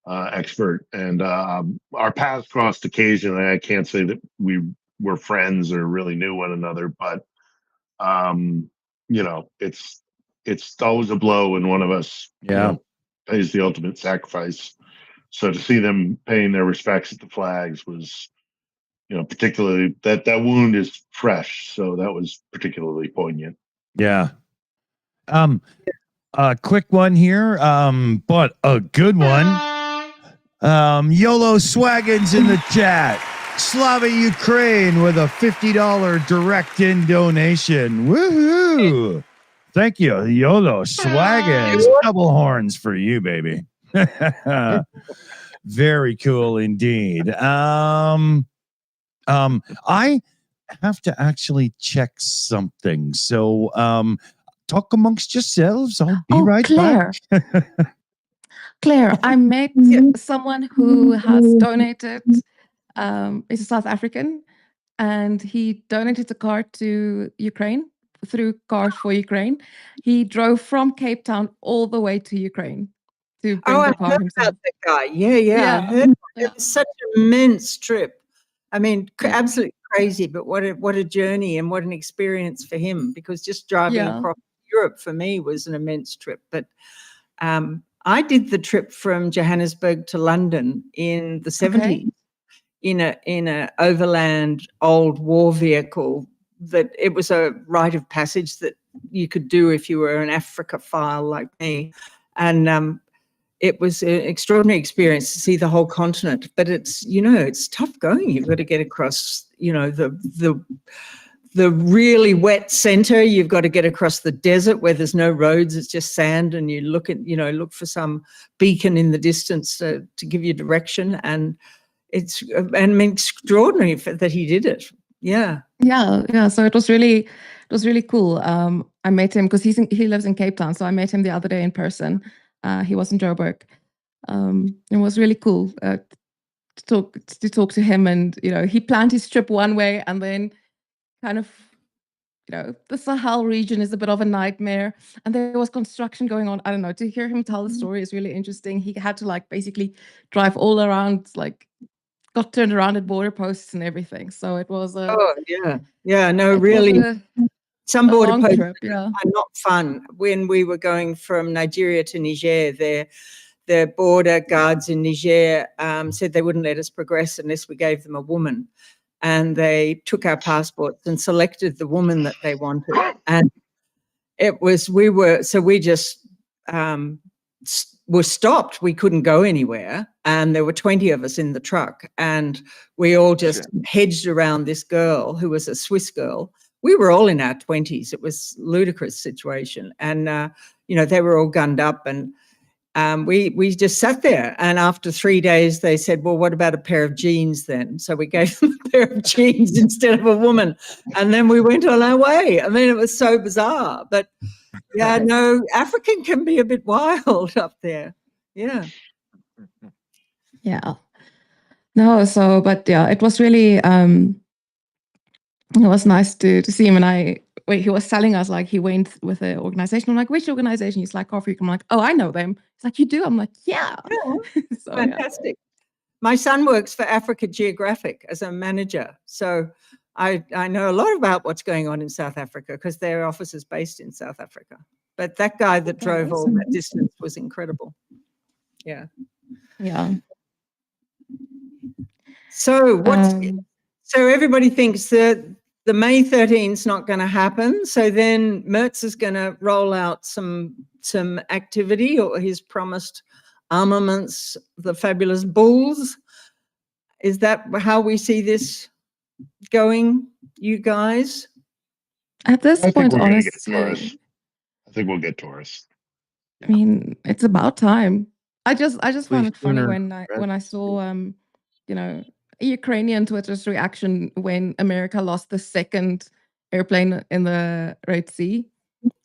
expert, and our paths crossed occasionally. I can't say that we were friends or really knew one another, but it's always a blow when one of us pays the ultimate sacrifice. So to see them paying their respects at the flags was, particularly that wound is fresh, so that was particularly poignant. Yeah. A quick one here, but a good one. YOLO Swaggins in the chat. Slava Ukraine with a $50 direct-in donation. Woohoo! Thank you, YOLO Swaggins. Double horns for you, baby. Very cool indeed. I have to actually check something. So, talk amongst yourselves. I'll be right Claire. back. Claire, I met someone who has donated, is a South African, and he donated a car to Ukraine through Cars for Ukraine. He drove from Cape Town all the way to Ukraine to bring I the car heard himself. about that guy. Yeah. I heard it was such an immense trip. I mean, absolutely crazy, but what a journey and what an experience for him, because just driving across Europe for me was an immense trip. But I did the trip from Johannesburg to London in the 70s in a overland old war vehicle. That it was a rite of passage that you could do if you were an Africaphile like me, and it was an extraordinary experience to see the whole continent. But it's it's tough going. You've got to get across the really wet center. You've got to get across the desert where there's no roads, it's just sand, and you look for some beacon in the distance to give you direction. And it's extraordinary that he did it. Yeah. So it was really cool. I met him because he lives in Cape Town, so I met him the other day in person. He was in Joburg. It was really cool to talk to him, and he planned his trip one way, and then kind of the Sahel region is a bit of a nightmare, and there was construction going on. I don't know, to hear him tell the story is really interesting. He had to basically drive all around, got turned around at border posts and everything. So it was some border posts trip, are not fun. When we were going from Nigeria to Niger, the border guards in Niger said they wouldn't let us progress unless we gave them a woman. And they took our passports and selected the woman that they wanted. And we just were stopped. We couldn't go anywhere. And there were 20 of us in the truck. And we all just hedged around this girl who was a Swiss girl. We were all in our 20s. It was a ludicrous situation. And, they were all gunned up, and we just sat there. And after 3 days, they said, well, what about a pair of jeans then? So we gave them a pair of jeans instead of a woman. And then we went on our way. I mean, it was so bizarre. But African can be a bit wild up there. Yeah. Yeah. No, but it was really, it was nice to see him. And he was telling us, he went with an organization. I'm like, which organization? He's like, Coffee. I'm like, oh, I know them. He's like, you do? I'm like, yeah. So, fantastic. My son works for Africa Geographic as a manager. So I know a lot about what's going on in South Africa because their office is based in South Africa. But that guy that drove all that distance was incredible. Yeah. Yeah. So so everybody thinks that the May 13th is not going to happen. So then Merz is going to roll out some activity, or his promised armaments, the fabulous bulls. Is that how we see this going, you guys? At this point, honestly, I think we'll get Taurus. I mean, it's about time. I just found it funny when I saw Ukrainian Twitter's reaction when America lost the second airplane in the Red Sea.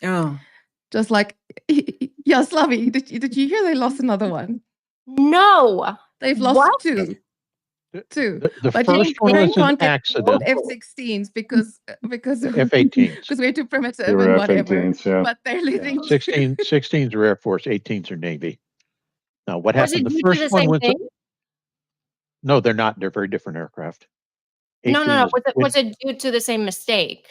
Oh, just Slavi, did you hear they lost another one? No, they've lost two. The first one was an accident. F-16s because F-18s because we're too primitive and whatever. F-18s, yeah. But they're losing. 16s are Air Force, 18s are Navy. Now, what Was it happened? The due to the first one same was thing? no, they're not. They're very different aircraft. No, 18 no, no. is Was it due to the same mistake?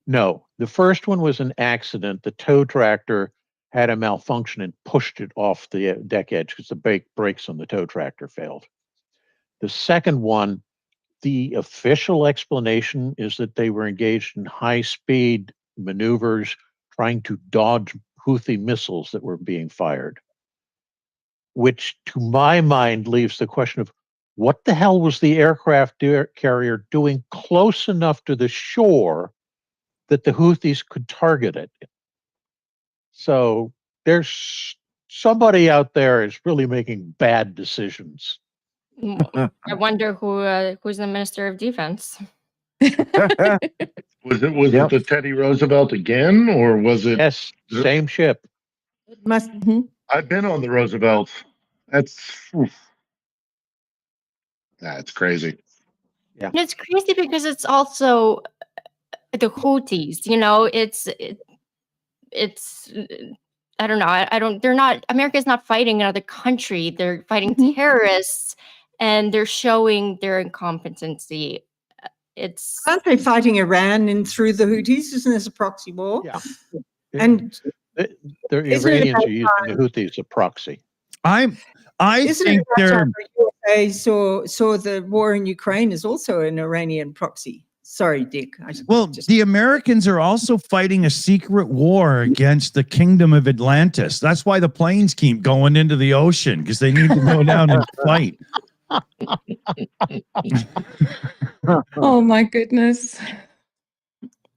no. The first one was an accident. The tow tractor had a malfunction and pushed it off the deck edge because the brakes on the tow tractor failed. The second one, the official explanation is that they were engaged in high-speed maneuvers trying to dodge Houthi missiles that were being fired, which to my mind leaves the question of what the hell was the aircraft carrier doing close enough to the shore that the Houthis could target it? So there's somebody out there is really making bad decisions. I wonder who's the Minister of Defense. Was it the Teddy Roosevelt again, or was it? Yes, same ship. It must. I've been on the Roosevelt. That's crazy. And it's crazy because it's also the Houthis. You know, it's I don't know. I don't. They're not. America's not fighting another country. They're fighting terrorists, and they're showing their incompetency. It's Aren't they fighting Iran in through the Houthis? Isn't this a proxy war? Yeah. And The Isn't it Iranians about are using the Houthis as a proxy. I isn't think it about they're time the USA saw the war in Ukraine as also an Iranian proxy? Sorry, Dick. well, the Americans are also fighting a secret war against the Kingdom of Atlantis. That's why the planes keep going into the ocean, because they need to go down and fight. Oh my goodness.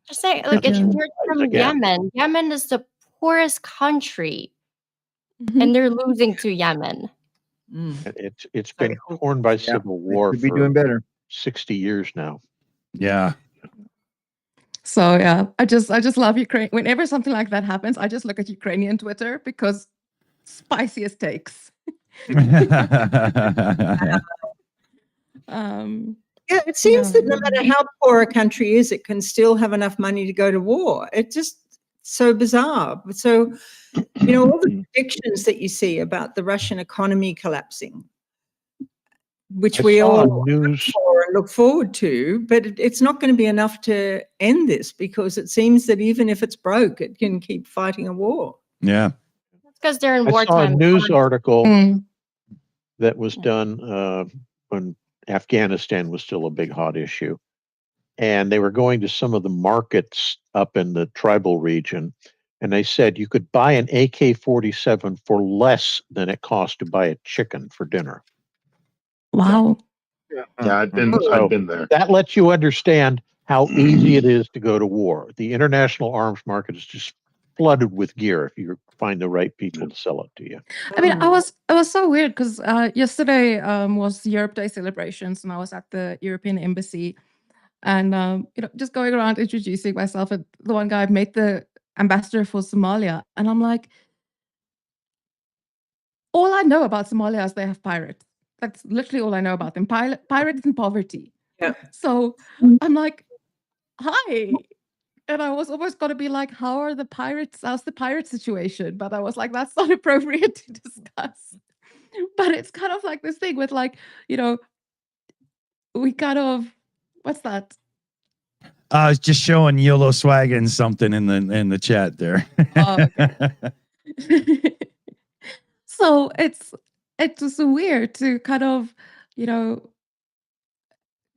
just saying, like Yeah. you're from Again. Yemen. Yemen is the poorest country, Mhm. and they're losing to Yemen. It's been torn by civil war Could be for doing better. 60 years now. Yeah. So yeah, I just love Ukraine. Whenever something like that happens, I just look at Ukrainian Twitter because spiciest takes. Yeah, it seems Yeah. that no matter how poor a country is, it can still have enough money to go to war. It's just so bizarre. So, all the predictions that you see about the Russian economy collapsing, which I we saw all on news. look forward to, but it's not going to be enough to end this, because it seems that even if it's broke, it can keep fighting a war. Yeah. It's because they're in I saw a wartime. news article Mm. that was done when Afghanistan was still a big hot issue. And they were going to some of the markets up in the tribal region. And they said you could buy an AK-47 for less than it cost to buy a chicken for dinner. Wow. Yeah, I've been there. That lets you understand how easy it is to go to war. The international arms market is just flooded with gear if you find the right people to sell it to you. I mean, it was so weird because yesterday was Europe Day celebrations, and I was at the European Embassy, and just going around introducing myself. And the one guy met the ambassador for Somalia, and I'm like, all I know about Somalia is they have pirates. That's literally all I know about them. Pirates and poverty. Yeah. So I'm like, hi. And I was almost going to be like, how's the pirate situation? But I was like, that's not appropriate to discuss. But it's kind of like this thing with like, we kind of, what's that? I was just showing YOLO Swaggin something in the chat there. Oh, okay. So it's just weird to kind of,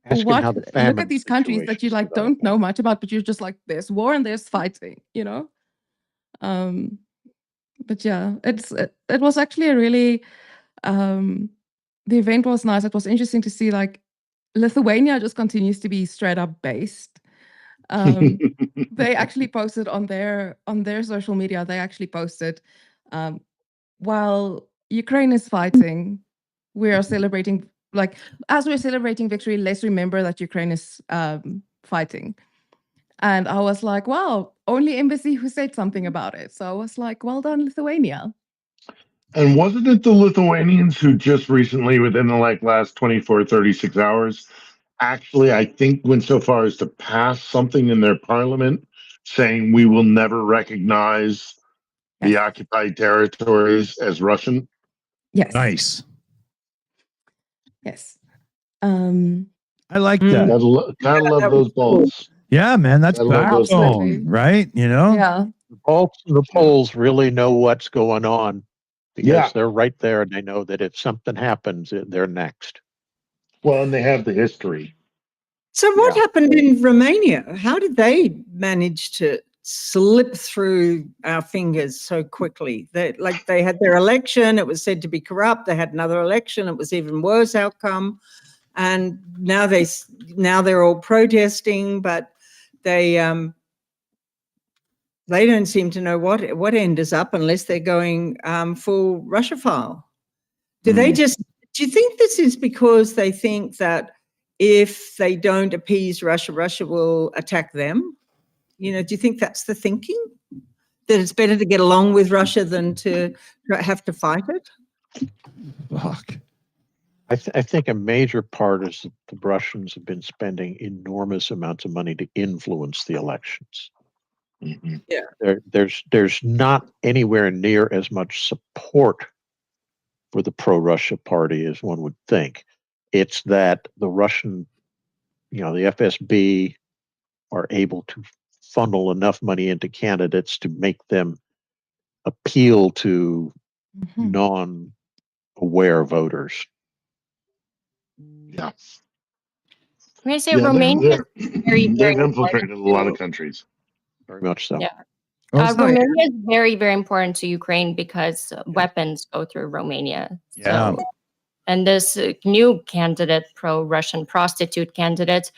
Ask him how the look famine at these countries that you like don't know much about, but you're just like, there's war and there's fighting, But yeah, it was actually a really the event was nice. It was interesting to see like Lithuania just continues to be straight up based. They actually posted on their social media. They actually posted, while Ukraine is fighting, we are celebrating. Like as we're celebrating victory, let's remember that Ukraine is fighting. And I was like, wow, only embassy who said something about it. So I was like, well done, Lithuania. And wasn't it the Lithuanians who just recently, within the last 24, 36 hours, actually, I think went so far as to pass something in their parliament saying we will never recognize the occupied territories as Russian? Yes. Nice. Yes. I like Mm. that. Gotta love those bolts. Yeah, man, that's I love those backbone, things. right? You know? Yeah. The bolts and the poles really know what's going on because Yeah. they're right there and they know that if something happens, they're next. Well, and they have the history. So what Yeah. happened in Romania? How did they manage to slip through our fingers so quickly? They had their election, it was said to be corrupt. They had another election, it was even worse outcome. And now they're all protesting, but they don't seem to know what end is up unless they're going full Russophile. Do you think this is because they think that if they don't appease Russia, Russia will attack them? Do you think that's the thinking? That it's better to get along with Russia than to have to fight it? Fuck. I think a major part is that the Russians have been spending enormous amounts of money to influence the elections. Mhm. There's not anywhere near as much support for the pro-Russia party as one would think. It's that the Russian, the FSB are able to funnel enough money into candidates to make them appeal to Mhm. non-aware voters. Yeah. I'm going to say Yeah, Romania is very, very they've infiltrated a important lot of to- countries. Very much so. Yeah. Oh, Romania is very, very important to Ukraine because weapons go through Romania. Yeah. So, and this new candidate, pro-Russian prostitute candidate,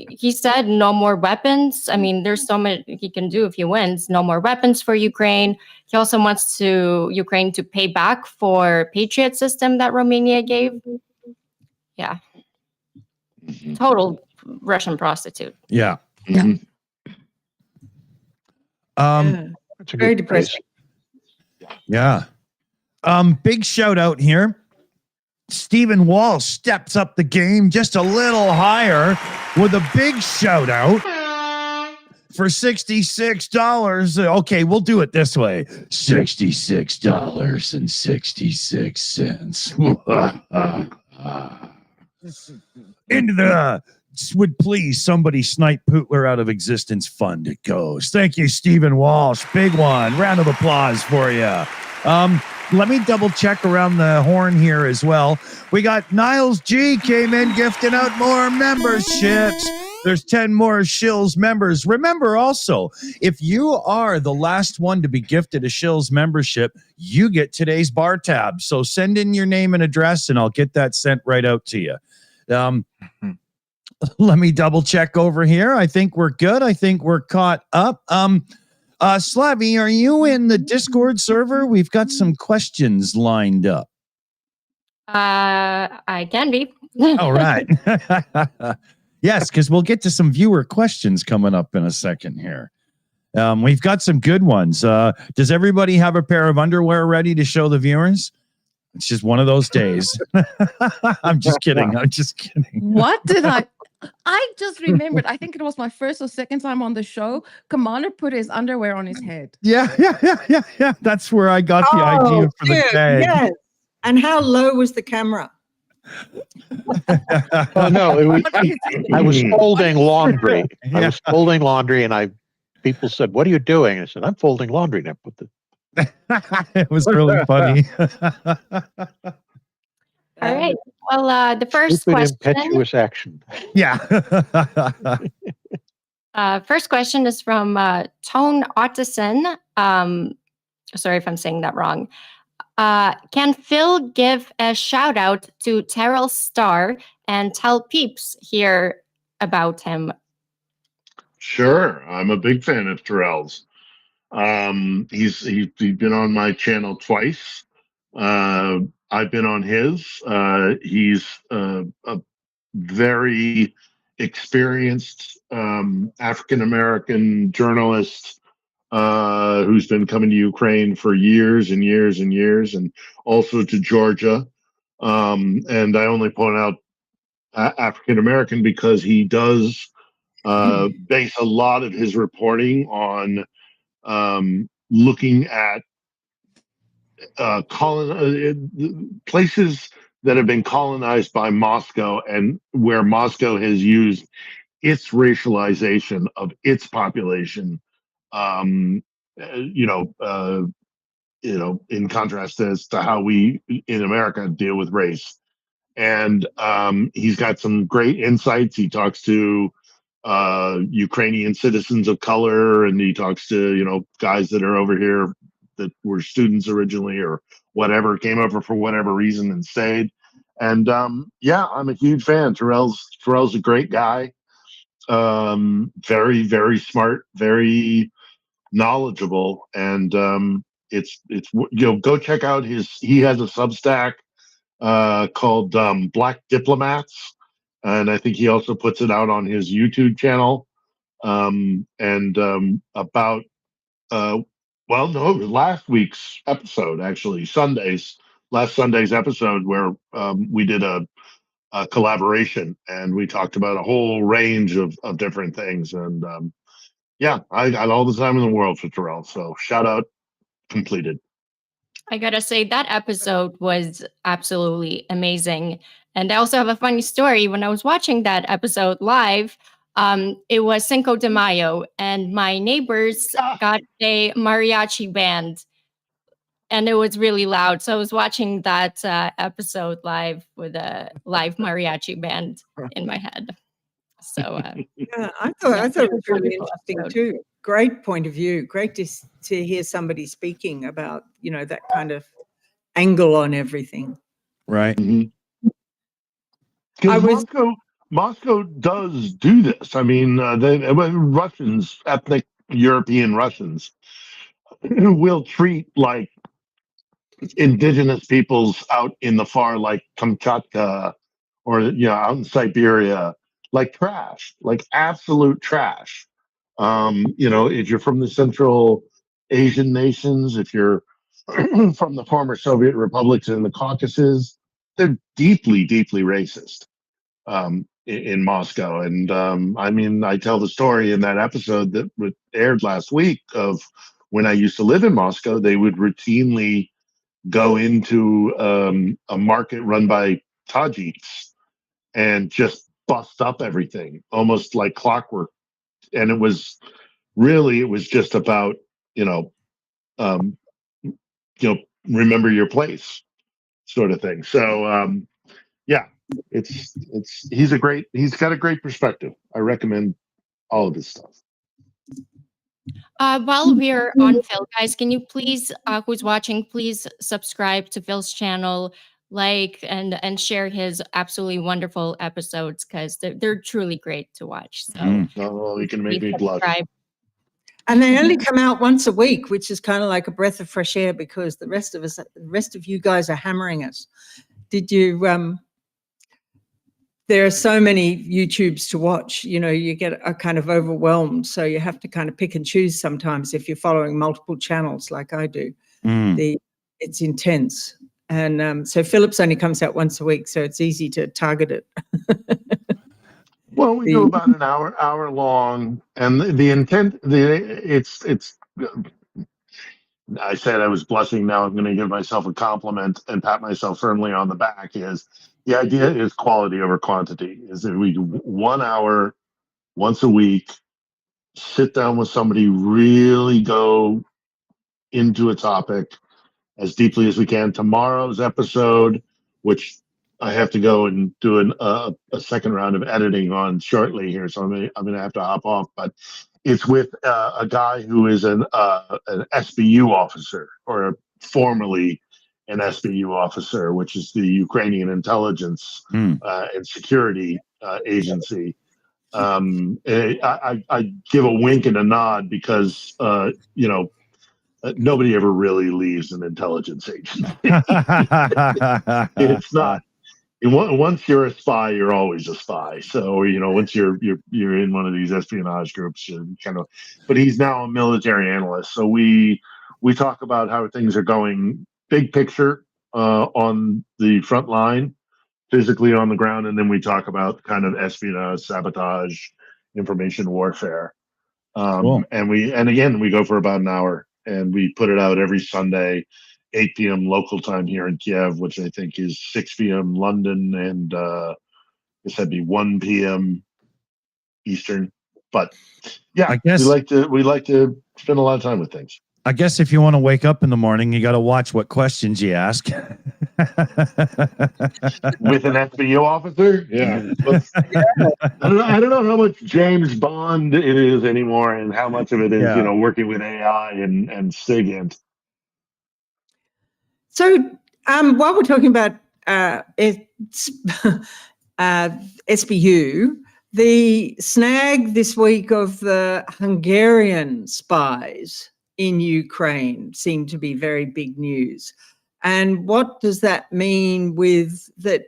he said no more weapons. I mean, there's so much he can do if he wins. No more weapons for Ukraine. He also wants Ukraine to pay back for Patriot system that Romania gave. Yeah, Mhm. total Russian prostitute. Yeah. Mhm. Yeah. It's a Very good place. depressing. Yeah. Big shout out here. Stephen Wall steps up the game just a little higher with a big shout out for $66. Okay, we'll do it this way. $66.66. Into the would please somebody snipe Pootler out of existence fund. It goes. Thank you, Stephen Walsh. Big one. Round of applause for you. Let me double check around the horn here as well. We got Niles G came in gifting out more memberships. There's 10 more Shills members. Remember also, if you are the last one to be gifted a Shills membership, you get today's bar tab. So send in your name and address and I'll get that sent right out to you. Let me double check over here. I think we're good. I think we're caught up. Slavy, are you in the Discord server? We've got some questions lined up. I can be. All right. Yes, because we'll get to some viewer questions coming up in a second here. We've got some good ones. Does everybody have a pair of underwear ready to show the viewers? It's just one of those days. I'm just kidding. I'm just kidding. What did I just remembered. I think it was my first or second time on the show. Commander put his underwear on his head. Yeah. That's where I got the idea for the tag. Yes. And how low was the camera? Oh no, I was folding laundry. I Yeah. was folding laundry, and people said, "What are you doing?" I said, "I'm folding laundry." And I put the It was really funny. All right. Well, the first stupid, question. impetuous action. Yeah. First question is from Tone Ottesen. Sorry if I'm saying that wrong. Can Phil give a shout out to Terrell Starr and tell peeps here about him? Sure, I'm a big fan of Terrell's. He's been on my channel twice. I've been on his. He's a very experienced African American journalist who's been coming to Ukraine for years and years and years, and also to Georgia. And I only point out African American because he does base a lot of his reporting on looking at places that have been colonized by Moscow, and where Moscow has used its racialization of its population, um, uh, you know, uh, in contrast as to how we in America deal with race. And he's got some great insights. He talks to Ukrainian citizens of color, and he talks to guys that are over here that were students originally or whatever, came over for whatever reason and stayed. And yeah, I'm a huge fan. Terrell's a great guy. Very, very smart, very knowledgeable, and it's go check out he has a Substack called Black Diplomats, and I think he also puts it out on his YouTube channel. And about well, no, it was last week's episode, actually last Sunday's episode, where we did a collaboration, and we talked about a whole range of different things. And yeah, I got all the time in the world for Terrell. So shout out completed. I gotta say that episode was absolutely amazing. And I also have a funny story. When I was watching that episode live, it was Cinco de Mayo, and my neighbors got a mariachi band, and it was really loud. So I was watching that episode live with a live mariachi band in my head. So Yeah, I thought it was really wonderful interesting episode. too. Great point of view. Great to hear somebody speaking about that kind of angle on everything. Right. I Because was Moscow does do this. I mean, Russians, ethnic European Russians, will treat like indigenous peoples out in the far, like Kamchatka, or out in Siberia, like trash, like absolute trash. If you're from the Central Asian nations, if you're from the former Soviet republics in the Caucasus, they're deeply, deeply racist in Moscow. And I mean, I tell the story in that episode that aired last week of when I used to live in Moscow. They would routinely go into a market run by Tajiks and just bust up everything, almost like clockwork. And it was just about um, remember your place, sort of thing. So yeah, he's got a great perspective. I recommend all of his stuff. While we're on Phil, guys, can you please, who's watching, please subscribe to Phil's channel, like and share his absolutely wonderful episodes, because they're truly great to watch. So Oh, you can make please me blush. subscribe. And they only come out once a week, which is kind of like a breath of fresh air because the rest of you guys are hammering us. Did you? There are so many YouTubes to watch. You get kind of overwhelmed, so you have to kind of pick and choose sometimes if you're following multiple channels like I do. It's intense, and so Philip's only comes out once a week, so it's easy to target it. Well, we do about an hour long, and the intent, it's. I said I was blushing. Now I'm going to give myself a compliment and pat myself firmly on the back. Is the idea is quality over quantity. Is that we do 1 hour once a week, sit down with somebody, really go into a topic as deeply as we can. Tomorrow's episode, which I have to go and do a second round of editing on shortly here, so I'm going to have to hop off. But it's with a guy who is an SBU officer, or formerly an SBU officer, which is the Ukrainian intelligence and security agency. I give a wink and a nod because nobody ever really leaves an intelligence agency. It's not. Once you're a spy, you're always a spy. So once you're in one of these espionage groups, you're kind of. But he's now a military analyst, so we talk about how things are going, big picture, on the front line, physically on the ground, and then we talk about kind of espionage, sabotage, information warfare. Cool. And again we go for about an hour, and we put it out every Sunday. 8 p.m. local time here in Kiev, which I think is 6 p.m. London, and guess that'd be 1 p.m. Eastern. But yeah, I guess- we like to spend a lot of time with things. I guess if you want to wake up in the morning, you got to watch what questions you ask. With an SBU officer. Yeah. I don't know how much James Bond it is anymore, and how much of it is Yeah. working with AI and SIGINT. So while we're talking about SBU, the snag this week of the Hungarian spies in Ukraine seemed to be very big news. And what does that mean with that?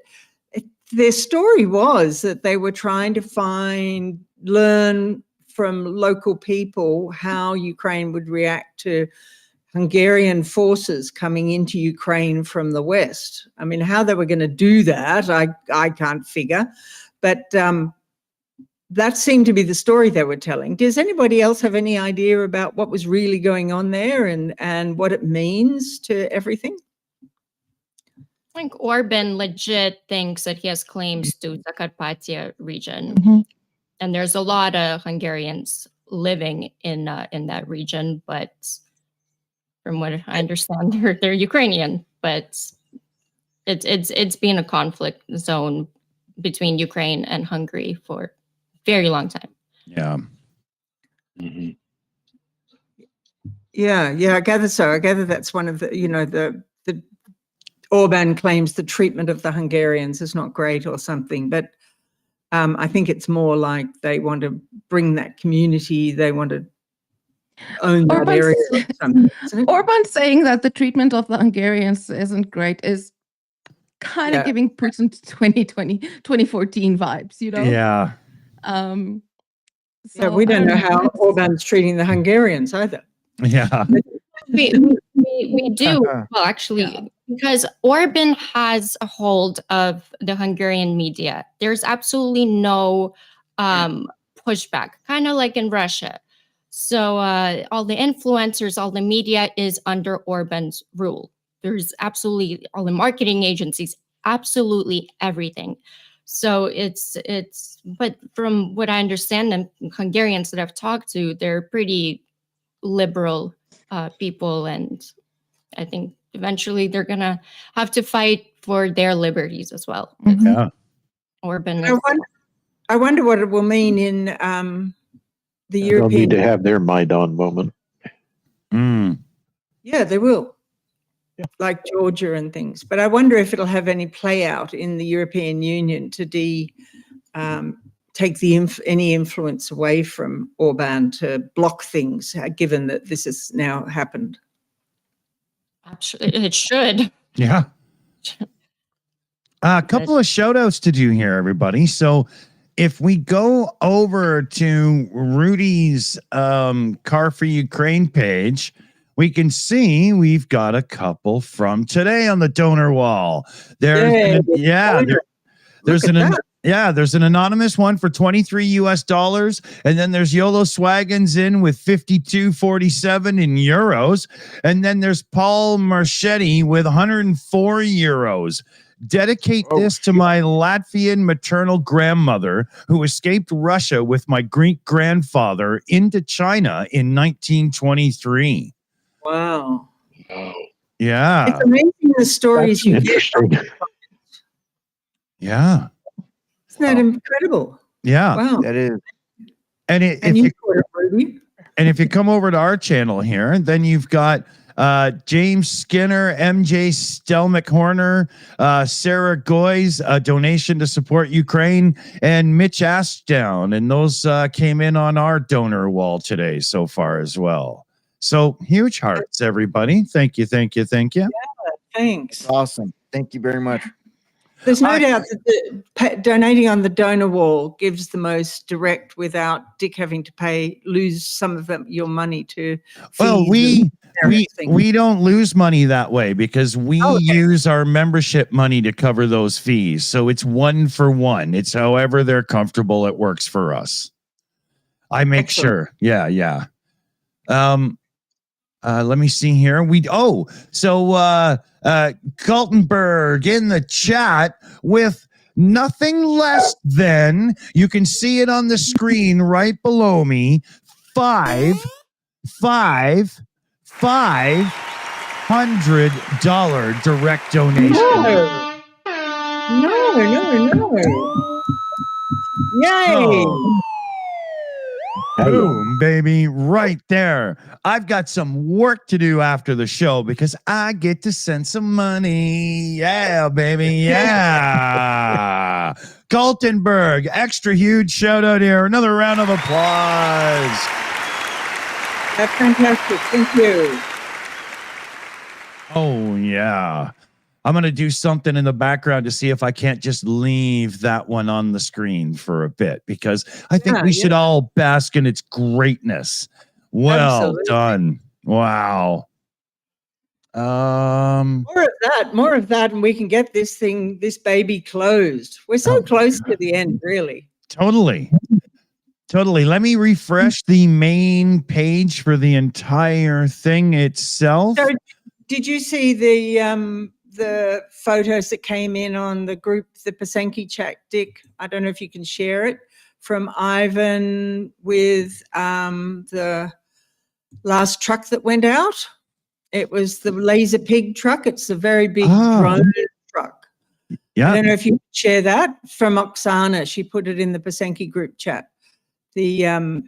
Their story was that they were trying to learn from local people how Ukraine would react to Hungarian forces coming into Ukraine from the West. I mean, how they were going to do that, I can't figure. But that seemed to be the story they were telling. Does anybody else have any idea about what was really going on there and what it means to everything? I think Orban legit thinks that he has claims to Zakarpattia region. Mhm. And there's a lot of Hungarians living in that region, but from what I understand, they're Ukrainian. But it's been a conflict zone between Ukraine and Hungary for a very long time. Yeah. Mm-hmm. Yeah, I gather so. I gather that's one of the, the Orban claims the treatment of the Hungarians is not great or something, but I think it's more like they want to bring that community, they want to own that Orban's- area or something, isn't it? Orban saying that the treatment of the Hungarians isn't great is kind of Yeah. giving Putin 2014 vibes, you know? Yeah. So we don't know how It's- Orban's treating the Hungarians either. Yeah. We do. Well, actually, because Orban has a hold of the Hungarian media. There's absolutely no pushback, kind of like in Russia. So all the influencers, all the media is under Orban's rule. There's absolutely all the marketing agencies, absolutely everything. So but from what I understand, and Hungarians that I've talked to, they're pretty liberal people, and I think eventually they're gonna have to fight for their liberties as well. Mhm. Yeah. Orban, I wonder what it will mean in the They'll need European. to have their Maidan moment. Mm. Yeah, they will. Yeah. Like Georgia and things. But I wonder if it'll have any play out in the European Union to take any influence away from Orban to block things, given that this has now happened. it should. Yeah. A couple of shout outs to do here, everybody. So if we go over to Rudy's Car for Ukraine page, we can see we've got a couple from today on the donor wall. Yay. There's Look at that. there's an anonymous one for $23, and then there's Yolo Swaggins in with 52.47 in euros, and then there's Paul Marchetti with 104 euros. Dedicate this to my Latvian maternal grandmother who escaped Russia with my great grandfather into China in 1923. Wow. Oh, Yeah. It's amazing the stories That's you get. interesting. Yeah. Isn't that incredible? Yeah. Wow. That is. And if And you you caught it, Ruby. And if you come over to our channel here, then you've got James Skinner, MJ Stelmach Horner, Sarah Goyes, a donation to support Ukraine, and Mitch Ashdown. And those came in on our donor wall today so far as well. So huge hearts, everybody. Thank you, thank you, thank you. Thanks. Awesome. Thank you very much. There's no doubt that donating on the donor wall gives the most direct without Dick having to lose some of your money to Well, fees and various things. we don't lose money that way because we Okay. use our membership money to cover those fees. So it's 1 for 1. It's however they're comfortable. It works for us. I make Excellent. sure. Yeah. Let me see here. Kaltenberg in the chat with nothing less than, you can see it on the screen right below me, $500 direct donation. No. Yay. Boom, baby, right there. I've got some work to do after the show because I get to send some money. Yeah, baby. Yeah. Kaltenberg, extra huge shout out here. Another round of applause. That's fantastic. Thank you. Oh, yeah. I'm going to do something in the background to see if I can't just leave that one on the screen for a bit, because I think we should all bask in its greatness. Well Absolutely. done. Wow. More of that, and we can get this baby closed. We're so close to the end, really. Totally. Let me refresh the main page for the entire thing itself. So, did you see the photos that came in on the group, the Pasenki chat, Dick? I don't know if you can share it, from Ivan with the last truck that went out. It was the Laser Pig truck. It's a very big drone truck. Yeah. I don't know if you can share that, from Oksana. She put it in the Pasenki group chat. The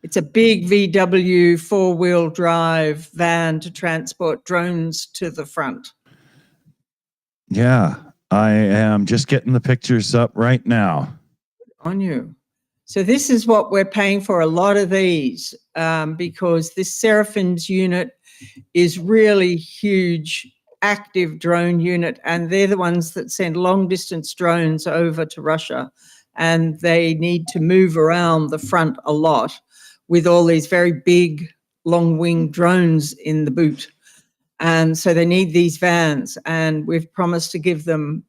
it's a big VW 4-wheel drive van to transport drones to the front. Yeah, I am just getting the pictures up right now. On you. So this is what we're paying for, a lot of these, because this Seraphims unit is really huge, active drone unit, and they're the ones that send long distance drones over to Russia, and they need to move around the front a lot with all these very big long-winged drones in the boot. And so they need these vans, and we've promised to give them,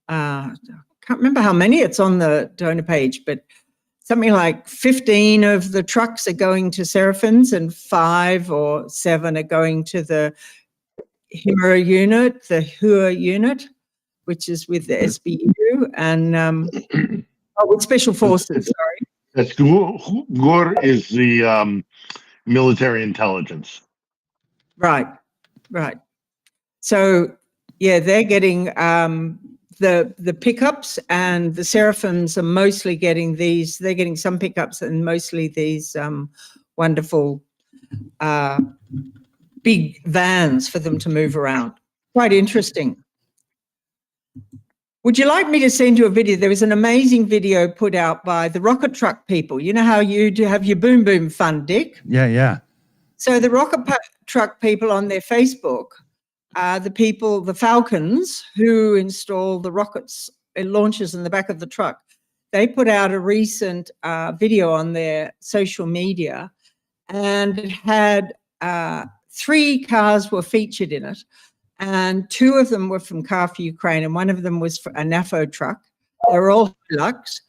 I can't remember how many it's on the donor page, but something like 15 of the trucks are going to Seraphims and 5 or 7 are going to the HIMERA unit, the HUA unit, which is with the SBU, and with Special Forces, sorry. That's GUR is the military intelligence. Right. So, yeah, they're getting the pickups, and the Seraphims are mostly getting these. They're getting some pickups and mostly these wonderful big vans for them to move around. Quite interesting. Would you like me to send you a video? There was an amazing video put out by the Rocket Truck people. You know how you do have your Boom Boom Fund, Dick? Yeah. So the Rocket Truck people on their Facebook are the Falcons who install the rockets and launchers in the back of the truck. They put out a recent video on their social media, and it had 3 cars were featured in it, and 2 of them were from Car for Ukraine, and 1 of them was for a NAFO truck. They're all Hilux,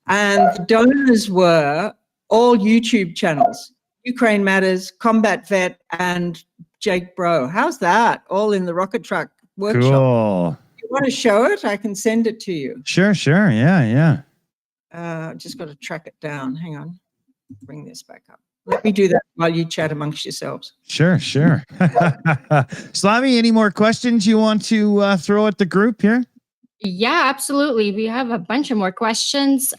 and the donors were all YouTube channels: Ukraine Matters, Combat Vet, and Jake Bro. How's that? All in the Rocket Truck workshop. Cool. If you want to show it, I can send it to you. Sure. Yeah. Just got to track it down. Hang on. Bring this back up. Let me do that while you chat amongst yourselves. Sure. Slavi, any more questions you want to throw at the group here? Yeah, absolutely. We have a bunch of more questions.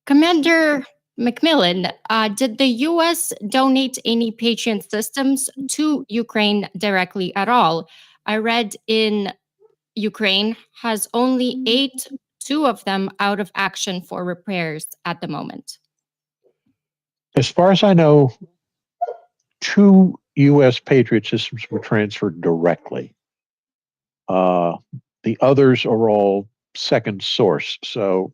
Commander Macmillan, did the U.S. donate any Patriot systems to Ukraine directly at all? I read in Ukraine has only 2 of them out of action for repairs at the moment. As far as I know, 2 U.S. Patriot systems were transferred directly. The others are all second source. So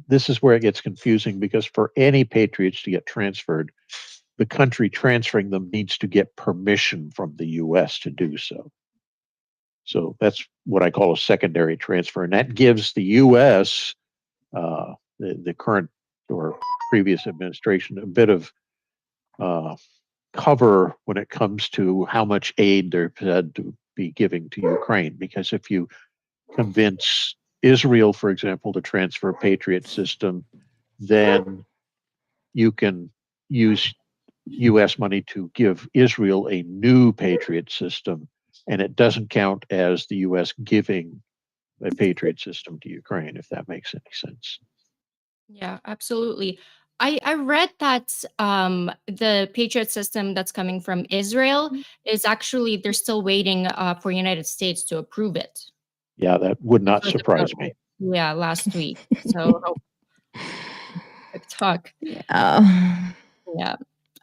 this is where it gets confusing, because for any Patriots to get transferred, the country transferring them needs to get permission from the U.S. to do so. So that's what I call a secondary transfer. And that gives the U.S., the current or previous administration, a bit of cover when it comes to how much aid they're said to be giving to Ukraine. Because if you convince Israel, for example, to transfer a Patriot system, then you can use U.S. money to give Israel a new Patriot system, and it doesn't count as the U.S. giving a Patriot system to Ukraine, if that makes any sense. Yeah, absolutely. I read that the Patriot system that's coming from Israel is actually they're still waiting for United States to approve it. Yeah, that would not For the surprise vote. me. Yeah, last week. So talk. Yeah.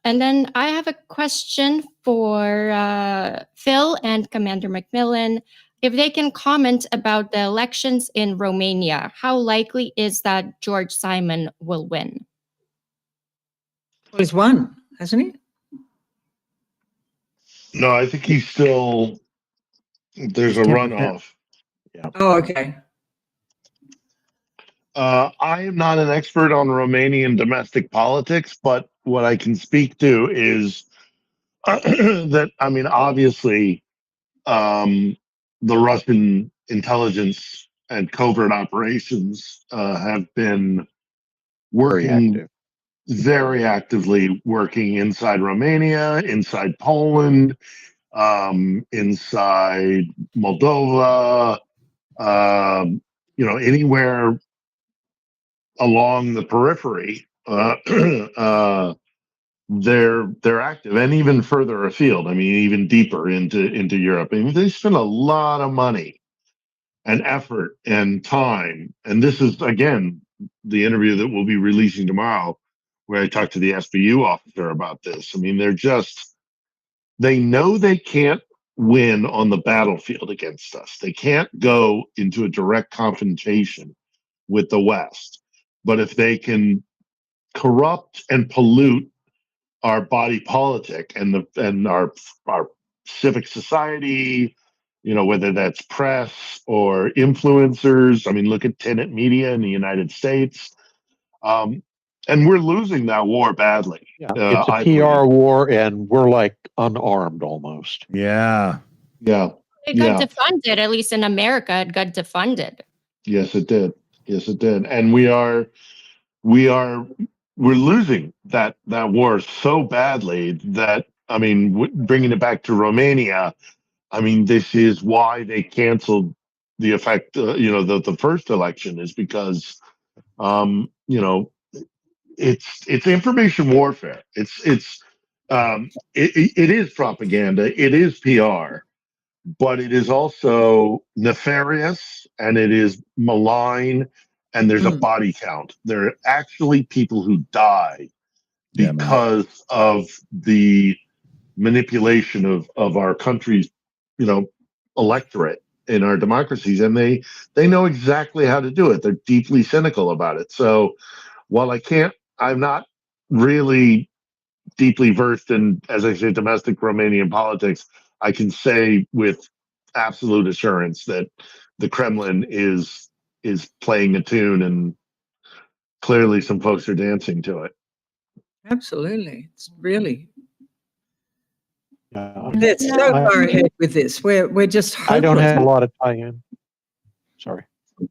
And then I have a question for Phil and Commander Macmillan. If they can comment about the elections in Romania, how likely is that George Simon will win? Well, he's won, hasn't he? No, I think he's still. There's a 10%. runoff. Oh, okay. I am not an expert on Romanian domestic politics, but what I can speak to is that, I mean, obviously, the Russian intelligence and covert operations have been Very working active. very actively, working inside Romania, inside Poland, inside Moldova, anywhere along the periphery. They're active, and even further afield. I mean, even deeper into Europe. I mean, they spend a lot of money and effort and time. And this is again the interview that we'll be releasing tomorrow, where I talked to the SBU officer about this. I mean, they know they can't win on the battlefield against us. They can't go into a direct confrontation with the West. But if they can corrupt and pollute our body politic and our civic society, whether that's press or influencers. I mean, look at Tenet Media in the United States. And we're losing that war badly. Yeah, it's a I PR believe. war, and we're like unarmed almost. Yeah. Yeah. It got Yeah. defunded, at least in America, it got defunded. Yes, it did. Yes, it did. And we're losing that war so badly that, I mean, bringing it back to Romania, I mean, this is why they canceled the the first election, is because, it's information warfare. It is propaganda. It is PR, but it is also nefarious, and it is malign, and there's a body count. There are actually people who die Yeah, man. because of the manipulation of our country's, electorate in our democracies, and they know exactly how to do it. They're deeply cynical about it. So while I'm not really deeply versed in, as I say, domestic Romanian politics, I can say with absolute assurance that the Kremlin is playing a tune, and clearly some folks are dancing to it. Absolutely. It's really. Yeah. They're so far ahead with this. We're just hopeless. I don't have a lot of tie-in. Sorry. I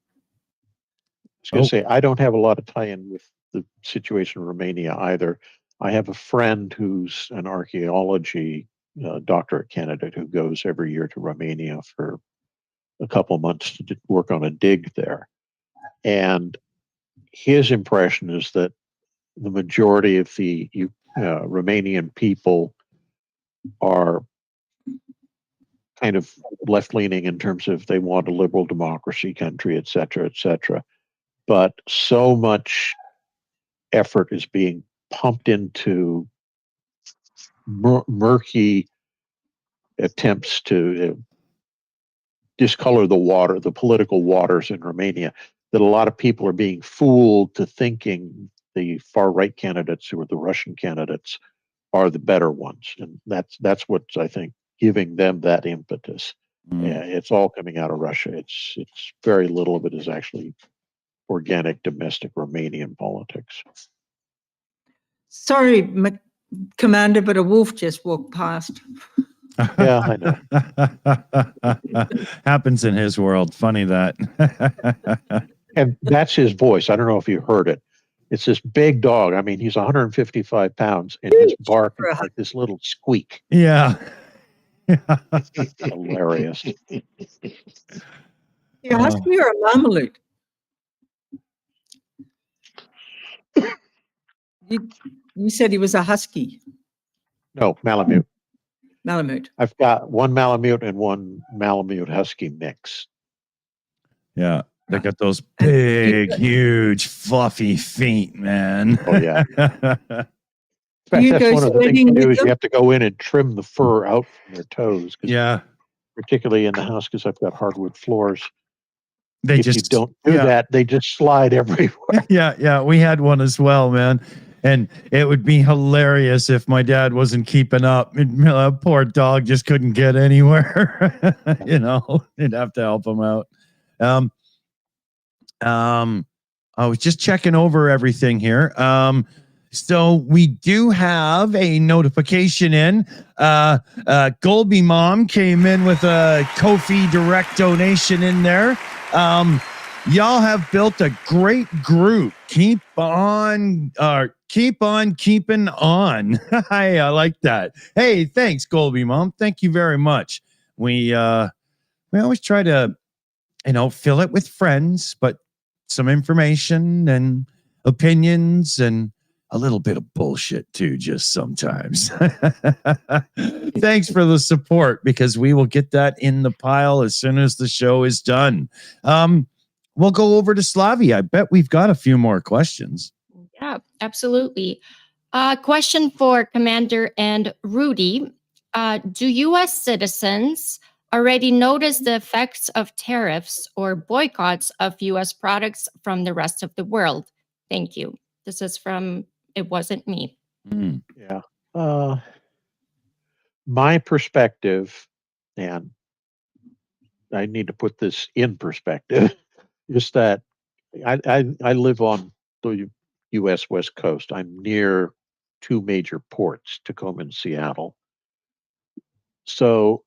was going to say, I don't have a lot of tie-in with the situation in Romania either. I have a friend who's an archaeology doctorate candidate who goes every year to Romania for a couple of months to work on a dig there. And his impression is that the majority of the Romanian people are kind of left-leaning in terms of they want a liberal democracy country, et cetera, et cetera. But so much effort is being pumped into murky attempts to discolor the political waters in Romania, that a lot of people are being fooled to thinking the far-right candidates, who are the Russian candidates, are the better ones. And that's what's, I think, giving them that impetus. Yeah, it's all coming out of Russia. It's very little of it is actually organic domestic Romanian politics. Sorry, Commander, but a wolf just walked past. Yeah, I know. Happens in his world. Funny that. And that's his voice. I don't know if you heard it. It's this big dog. I mean, he's 155 pounds, and his bark is like this little squeak. Yeah. Hilarious. You're a husky or a Malamute? You said he was a husky, No, Malamute. Malamute. I've got one Malamute and one Malamute Husky mix. Yeah. They got those big, huge, fluffy feet, man. Oh, yeah. In fact, You that's go one of the things swimming you do with is them? you have to go in and trim the fur out from their toes. 'Cause Yeah. particularly in the house, because I've got hardwood floors. They If you just don't do yeah. that, they just slide everywhere. Yeah, we had one as well, man. And it would be hilarious if my dad wasn't keeping up. Poor dog just couldn't get anywhere. You'd have to help him out. I was just checking over everything here. So we do have a notification in. Golby Mom came in with a Ko-fi direct donation in there. Y'all have built a great group. Keep on keeping on. Hey, I like that. Hey, thanks, Golby Mom. Thank you very much. We always try to, fill it with friends, but some information and opinions and a little bit of bullshit too, just sometimes. Thanks for the support, because we will get that in the pile as soon as the show is done. We'll go over to Slavi. I bet we've got a few more questions. Yeah, absolutely. Question for Commander and Rudy. Do U.S. citizens already notice the effects of tariffs or boycotts of U.S. products from the rest of the world? Thank you. This is from It Wasn't Me. Yeah. My perspective, and I need to put this in perspective, is that I live on the U.S. West Coast. I'm near two major ports, Tacoma and Seattle. So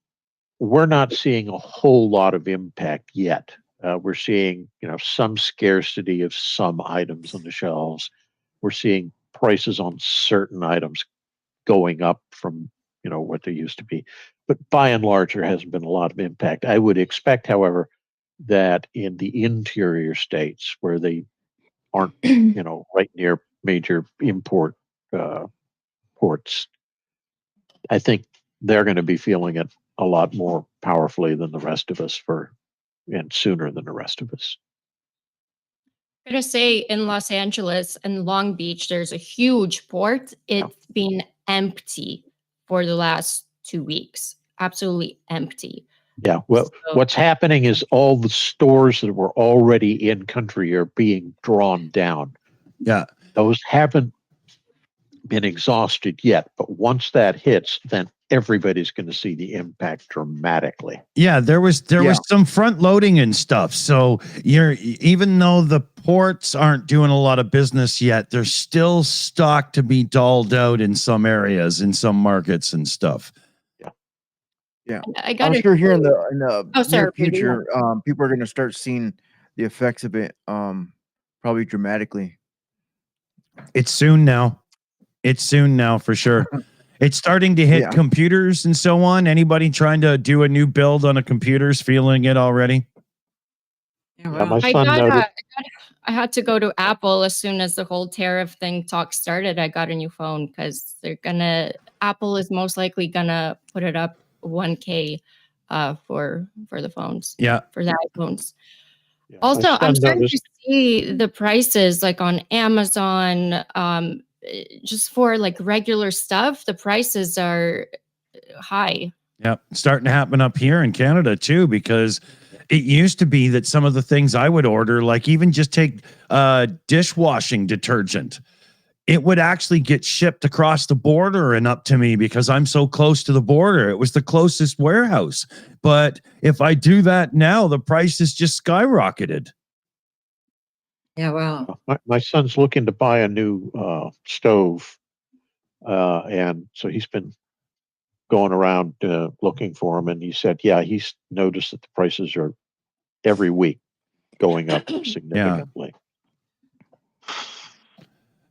we're not seeing a whole lot of impact yet. We're seeing, some scarcity of some items on the shelves. We're seeing prices on certain items going up from, what they used to be. But by and large, there hasn't been a lot of impact. I would expect, however, that in the interior states where they aren't, right near major import ports, I think they're going to be feeling it a lot more powerfully than the rest of us and sooner than the rest of us. I'm going to say in Los Angeles and Long Beach, there's a huge port. It's been empty for the last 2 weeks. Absolutely empty. Yeah. Well, So- what's happening is all the stores that were already in country are being drawn down. Yeah. Those haven't been exhausted yet, but once that hits, then everybody's going to see the impact dramatically. Yeah, there was some front loading and stuff. So even though the ports aren't doing a lot of business yet, there's still stock to be dolled out in some areas, in some markets and stuff. Yeah. I got I'm it. sure here in the Oh, sorry, near Rudy, future, people are going to start seeing the effects of it, probably dramatically. It's soon now. It's soon now for sure. It's starting to hit computers and so on. Anybody trying to do a new build on a computer's feeling it already? Yeah, Yeah, wow. my son noted. I had to go to Apple as soon as the whole tariff thing talk started. I got a new phone because Apple is most likely gonna put it up $1,000 for the phones. Yeah. For the iPhones. Yeah, my Also, son I'm starting noticed- to see the prices like on Amazon, just for like regular stuff, the prices are high. Yep. Starting to happen up here in Canada too, because it used to be that some of the things I would order, like even just take dishwashing detergent, it would actually get shipped across the border and up to me because I'm so close to the border. It was the closest warehouse. But if I do that now, the price is just skyrocketed. Yeah, wow. My son's looking to buy a new stove, And so he's been going around looking for them, and he said, yeah, he's noticed that the prices are every week going up significantly.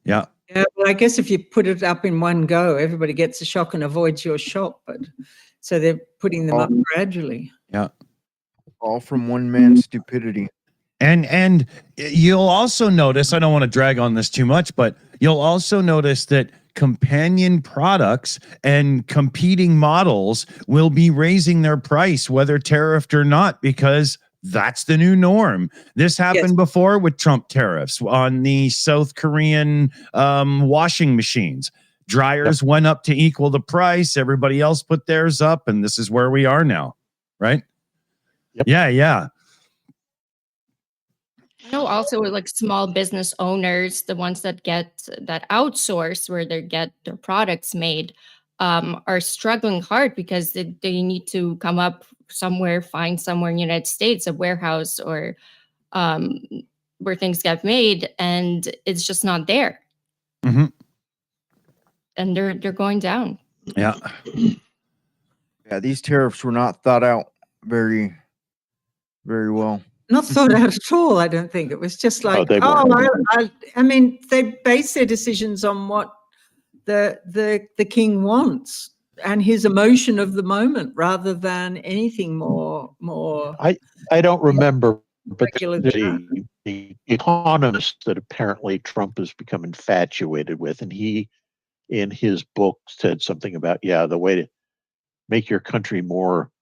Yeah. Yeah, well, I guess if you put it up in one go, everybody gets a shock and avoids your shop. But so they're putting them up gradually. Yeah. All from one man's stupidity. And you'll also notice, I don't want to drag on this too much, but you'll also notice that companion products and competing models will be raising their price, whether tariffed or not, because that's the new norm. This happened before with Trump tariffs on the South Korean washing machines. Dryers went up to equal the price. Everybody else put theirs up, and this is where we are now, right? Yep. Yeah. I know also like small business owners, the ones that outsource where they get their products made, are struggling hard because they need to come up somewhere, find somewhere in the United States, a warehouse or where things get made, and it's just not there. Mhm. And they're going down. Yeah. Yeah, these tariffs were not thought out very, very well. Not thought out at all, I don't think. It was just like, they weren't. I mean, they base their decisions on what the king wants and his emotion of the moment rather than anything more. I don't remember, but Regular the economist that apparently Trump has become infatuated with, and he, in his book, said something about, the way to make your country more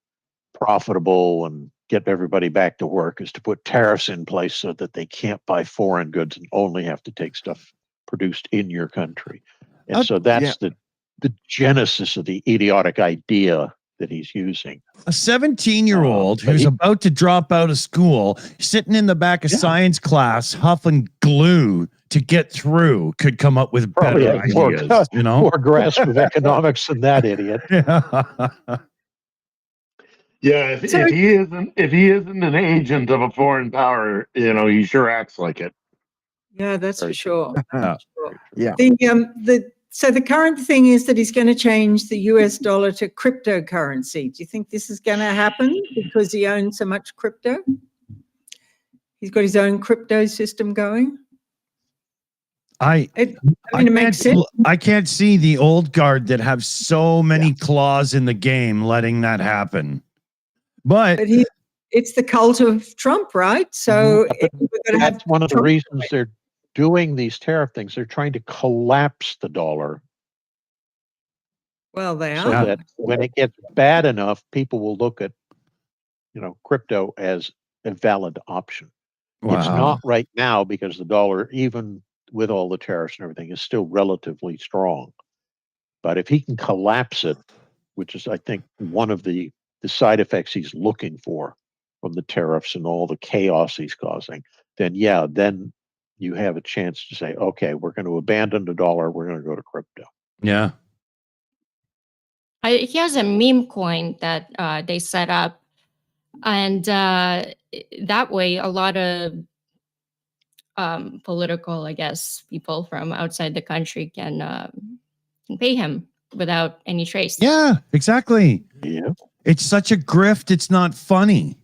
profitable and get everybody back to work is to put tariffs in place so that they can't buy foreign goods and only have to take stuff produced in your country. And so that's the genesis of the idiotic idea that he's using. A 17-year-old who's about to drop out of school, sitting in the back of science class, huffing glue to get through, could come up with Probably better has ideas. more grasp of economics than that idiot. Yeah, if he isn't an agent of a foreign power, he sure acts like it. Yeah, that's for sure. Yeah. So the current thing is that he's going to change the US dollar to cryptocurrency. Do you think this is going to happen because he owns so much crypto? He's got his own crypto system going. It makes sense. I can't see the old guard that have so many claws in the game letting that happen. But it's the cult of Trump, right? So that's one of the reasons they're doing these tariff things. They're trying to collapse the dollar. Well, they so are. that when it gets bad enough, people will look at, crypto as a valid option. Wow. It's not right now because the dollar, even with all the tariffs and everything, is still relatively strong. But if he can collapse it, which is, I think, one of the side effects he's looking for from the tariffs and all the chaos he's causing, then you have a chance to say, okay, we're going to abandon the dollar. We're going to go to crypto. Yeah. He has a meme coin that they set up. And that way, a lot of political, I guess, people from outside the country can pay him without any trace. Yeah, exactly. Yeah. It's such a grift. It's not funny.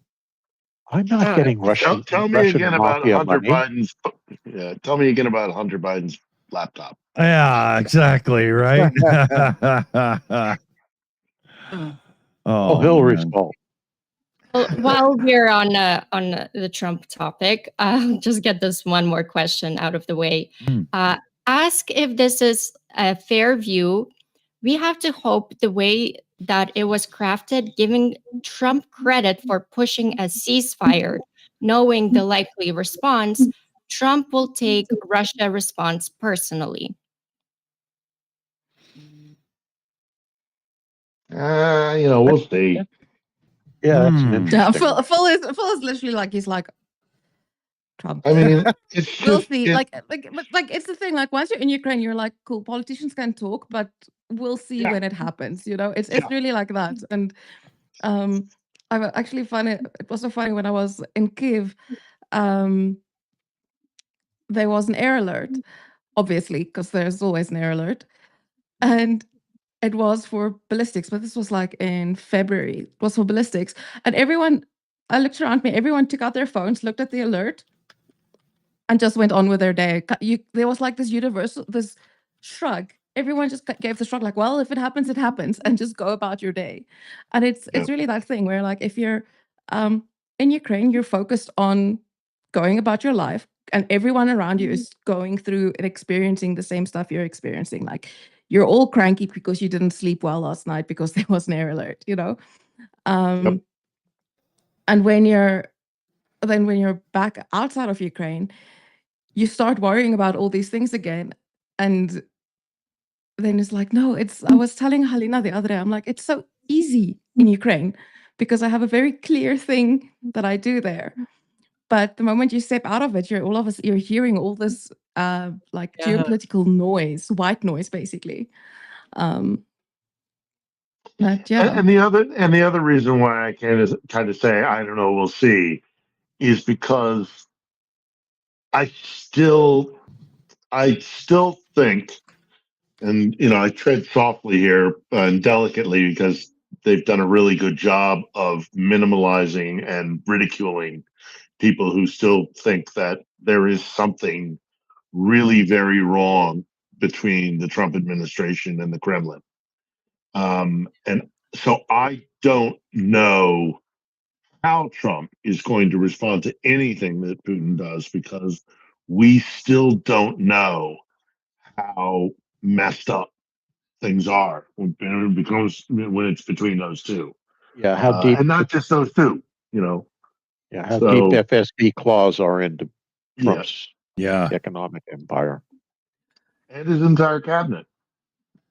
I'm not getting Russian. Tell me again about Hunter Biden's. Yeah, tell me again about Hunter Biden's laptop. Yeah, exactly. Right. Hillary's fault. Well, while we're on the Trump topic, I'll just get this one more question out of the way. Ask if this is a fair view. We have to hope the way that it was crafted, giving Trump credit for pushing a ceasefire, knowing the likely response, Trump will take Russia response personally. We'll see. Yeah, that's an interesting. Phil is literally like, he's like, Trump. I mean, we'll see. Like it's the thing. Like once you're in Ukraine, you're like, cool. Politicians can talk, but we'll see when it happens. It's really like that. And I actually find it was so funny when I was in Kyiv. There was an air alert, obviously, because there's always an air alert. and it was for ballistics, but this was like in February. It was for ballistics, and everyone, I looked around me, everyone took out their phones, looked at the alert, and just went on with their day. There was like this shrug. Everyone just gave the shrug, like, well, if it happens, it happens, and just go about your day. And it's really that thing where, like, if you're in Ukraine, you're focused on going about your life, and everyone around you is going through and experiencing the same stuff you're experiencing. Like, you're all cranky because you didn't sleep well last night because there was an air alert, you know? And when you're back outside of Ukraine, you start worrying about all these things again. And then it's like, no, I was telling Halina the other day, I'm like, it's so easy in Ukraine because I have a very clear thing that I do there. But the moment you step out of it, you're hearing all this like geopolitical noise, white noise, basically. But yeah. And the other reason why I can kind of say I don't know, we'll see, is because I still think, and I tread softly here and delicately because they've done a really good job of minimalizing and ridiculing people who still think that there is something really very wrong between the Trump administration and the Kremlin. And so I don't know how Trump is going to respond to anything that Putin does because we still don't know how messed up things are when it's between those two. Yeah, how deep, and not just those two, yeah, how deep FSB claws are into Yeah. Trump's Yeah. economic empire. and his entire cabinet.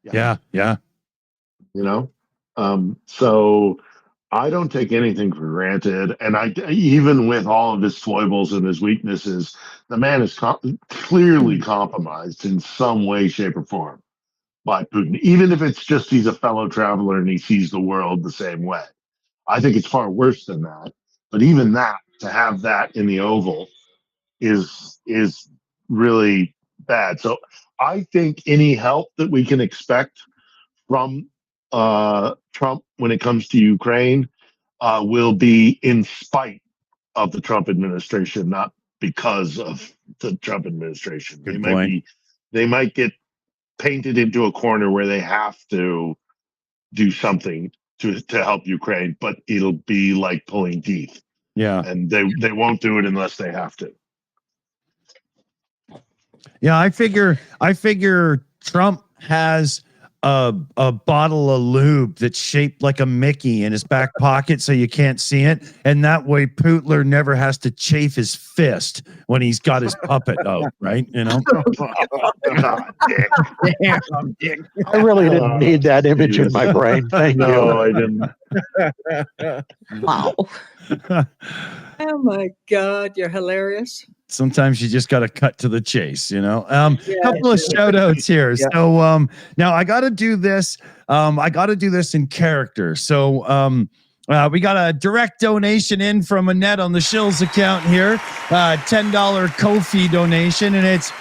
Yeah. So I don't take anything for granted, and even with all of his foibles and his weaknesses, the man is clearly compromised in some way, shape, or form by Putin. Even if it's just he's a fellow traveler and he sees the world the same way, I think it's far worse than that. But even that, to have that in the Oval, is really bad. So I think any help that we can expect from Trump when it comes to Ukraine will be in spite of the Trump administration, not because of the Trump administration. Good point. They might get painted into a corner where they have to do something to help Ukraine, but it'll be like pulling teeth. Yeah. And they won't do it unless they have to. Yeah, I figure Trump has a bottle of lube that's shaped like a Mickey in his back pocket so you can't see it, and that way Putler never has to chafe his fist when he's got his puppet out, right? God, Dick. Damn, Dick. I really didn't need that image in my brain. Thank No, you. I didn't. Wow. Oh my God, you're hilarious. Sometimes you just got to cut to the chase, couple of Yeah. shout outs here. Yeah. So now I got to do this. I got to do this in character. So we got a direct donation in from Annette on the Shills account here, $10 Ko-fi donation, and it's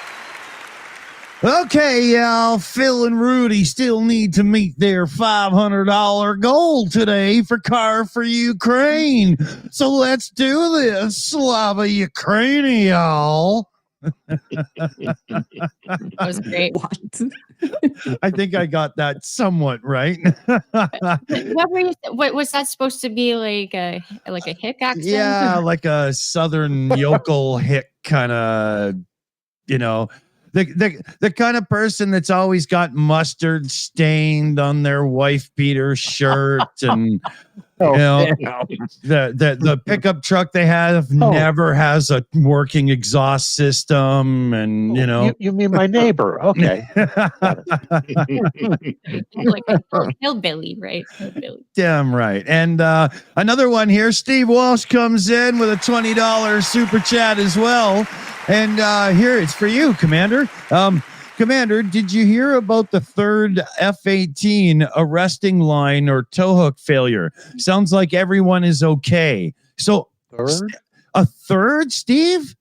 okay. Phil and Rudy still need to meet their $500 goal today for Car for Ukraine. So let's do this, Slava Ukraine, y'all. That was great. I think I got that somewhat right. What was that supposed to be, like a hick accent? Yeah, like a southern yokel hick kind of, the kind of person that's always got mustard stained on their wife beater shirt, and the pickup truck they have never has a working exhaust system, and You mean my neighbor? Okay. Like a hillbilly, right? Hillbilly. Damn right. And another one here, Steve Walsh comes in with a $20 super chat as well. And here it's for you, Commander. Commander, did you hear about the third F-18 arresting line or tow hook failure? Sounds like everyone is okay. So Third? a third, Steve?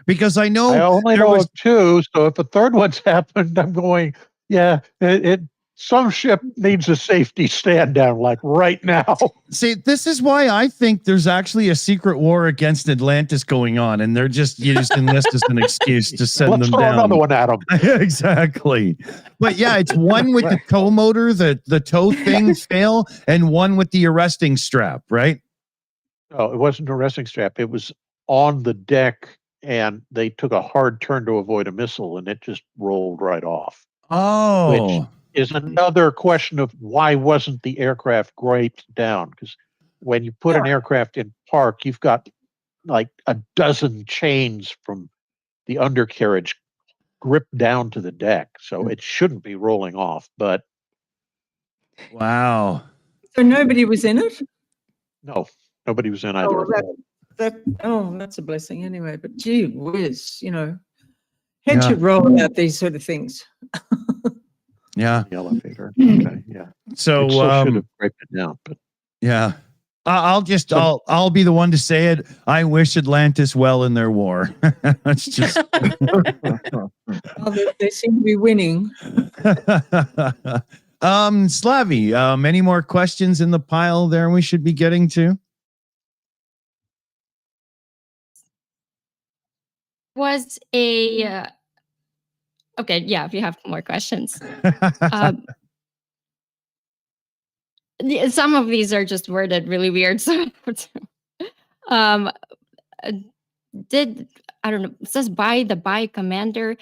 Because I know I only there know was of two, so if a third one's happened, I'm going, Yeah, some ship needs a safety stand down, like right now. See, this is why I think there's actually a secret war against Atlantis going on, and they're just using this as an excuse to send Let's them throw down. another one at them. Exactly. But yeah, it's one with the tow motor, the tow thing fail, and one with the arresting strap, right? No, it wasn't a resting strap. It was on the deck, and they took a hard turn to avoid a missile, and it just rolled right off. Oh, Is another question of why wasn't the aircraft griped down? Because when you put an aircraft in park, you've got like a dozen chains from the undercarriage gripped down to the deck, so it shouldn't be rolling off. But wow. So nobody was in it? no, nobody was in either. Oh, that's a blessing anyway. But gee whiz, head Yeah. should roll about these sort of things. Yeah. The elevator. Okay, yeah. So, It still should have griped it down, but yeah. I'll be the one to say it. I wish Atlantis well in their war. It's just Oh, they seem to be winning. Slavi, any more questions in the pile there we should be getting to? Was a okay, yeah, if you have more questions. Some of these are just worded really weird. So, I don't know, it says by commander.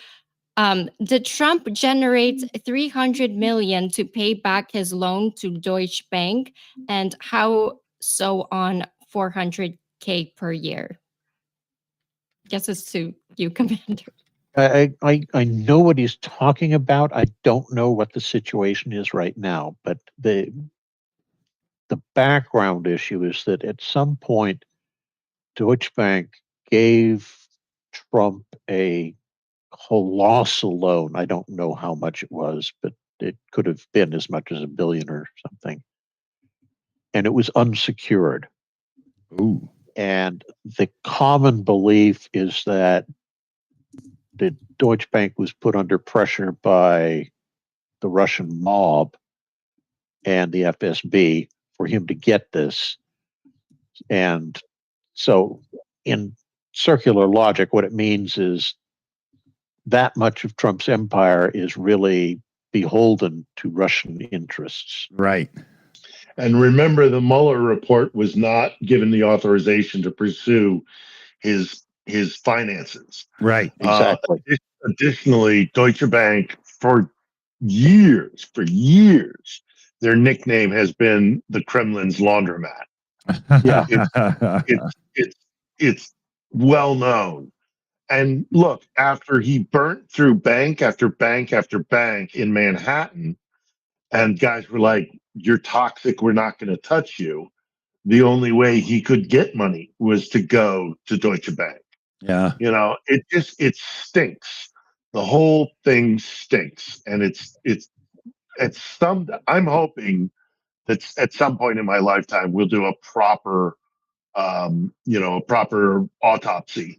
Did Trump generate 300 million to pay back his loan to Deutsche Bank, and how so on 400K per year? Guess it's to you, Commander. I know what he's talking about. I don't know what the situation is right now, but the background issue is that at some point Deutsche Bank gave Trump a colossal loan. I don't know how much it was, but it could have been as much as $1 billion or something. And it was unsecured. Ooh. And the common belief is that the Deutsche Bank was put under pressure by the Russian mob and the FSB for him to get this. And so in circular logic, what it means is that much of Trump's empire is really beholden to Russian interests. Right. And remember, the Mueller report was not given the authorization to pursue his finances. Right. Exactly. Additionally, Deutsche Bank for years, their nickname has been the Kremlin's laundromat. Yeah. It's well known. And look, after he burnt through bank after bank after bank in Manhattan, and guys were like, "You're toxic. We're not going to touch you." The only way he could get money was to go to Deutsche Bank. Yeah. It stinks. The whole thing stinks, and I'm hoping that at some point in my lifetime we'll do a proper autopsy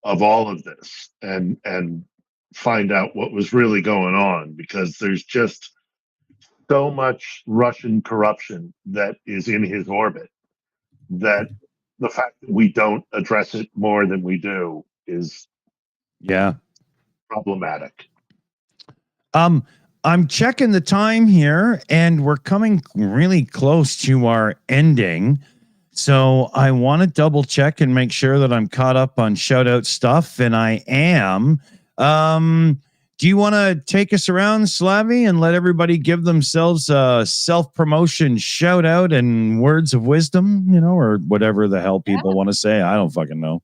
of all of this and find out what was really going on, because there's just so much Russian corruption that is in his orbit that the fact that we don't address it more than we do is problematic. I'm checking the time here, and we're coming really close to our ending. So I want to double check and make sure that I'm caught up on shout out stuff, and I am. Do you want to take us around, Slavi, and let everybody give themselves a self-promotion shout out and words of wisdom, or whatever the hell people want to say? I don't fucking know.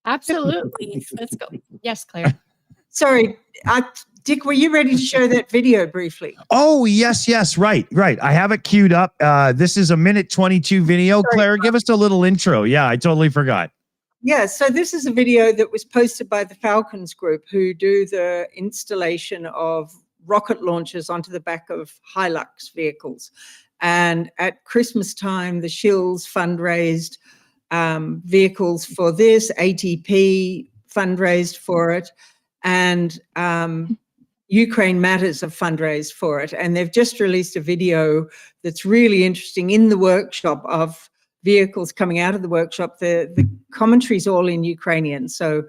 Absolutely. Let's go. Yes, Claire. Sorry, Dick, were you ready to show that video briefly? Oh, yes. Right. I have it queued up. This is a 1:22 video. Sorry. Claire, give us a little intro. Yeah, I totally forgot. Yeah, so this is a video that was posted by the Falcons group, who do the installation of rocket launchers onto the back of Hilux vehicles. And at Christmas time, the Shills fundraised vehicles for this. ATP fundraised for it. And Ukraine Matters have fundraised for it, and they've just released a video that's really interesting in the workshop of vehicles coming out of the workshop. The commentary is all in Ukrainian, so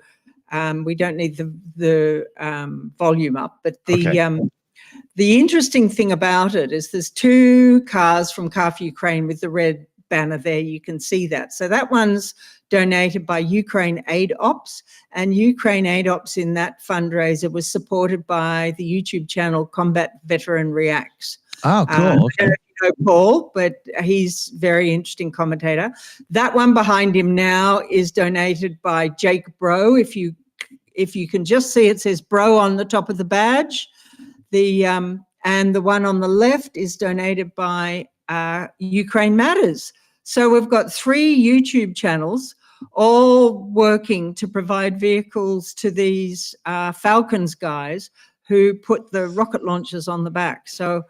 we don't need the volume up. But the interesting thing about it is there's two cars from Car for Ukraine with the red banner there. You can see that. So that one's donated by Ukraine Aid Ops, and Ukraine Aid Ops in that fundraiser was supported by the YouTube channel Combat Veteran Reacts. Oh, cool. I don't Okay. know if you know Paul, but he's a very interesting commentator. That one behind him now is donated by Jake Bro. If you can just see, it says Bro on the top of the badge. And the one on the left is donated by Ukraine Matters. So we've got 3 YouTube channels all working to provide vehicles to these Falcons guys who put the rocket launchers on the back. So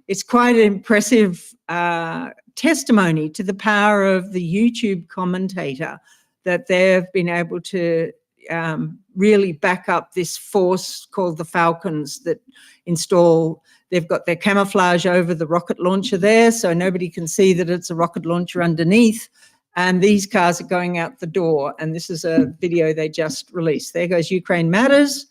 it's quite an impressive testimony to the power of the YouTube commentator that they've been able to really back up this force called the Falcons that install. They've got their camouflage over the rocket launcher there, so nobody can see that it's a rocket launcher underneath. And these cars are going out the door. And this is a video they just released. There goes Ukraine Matters.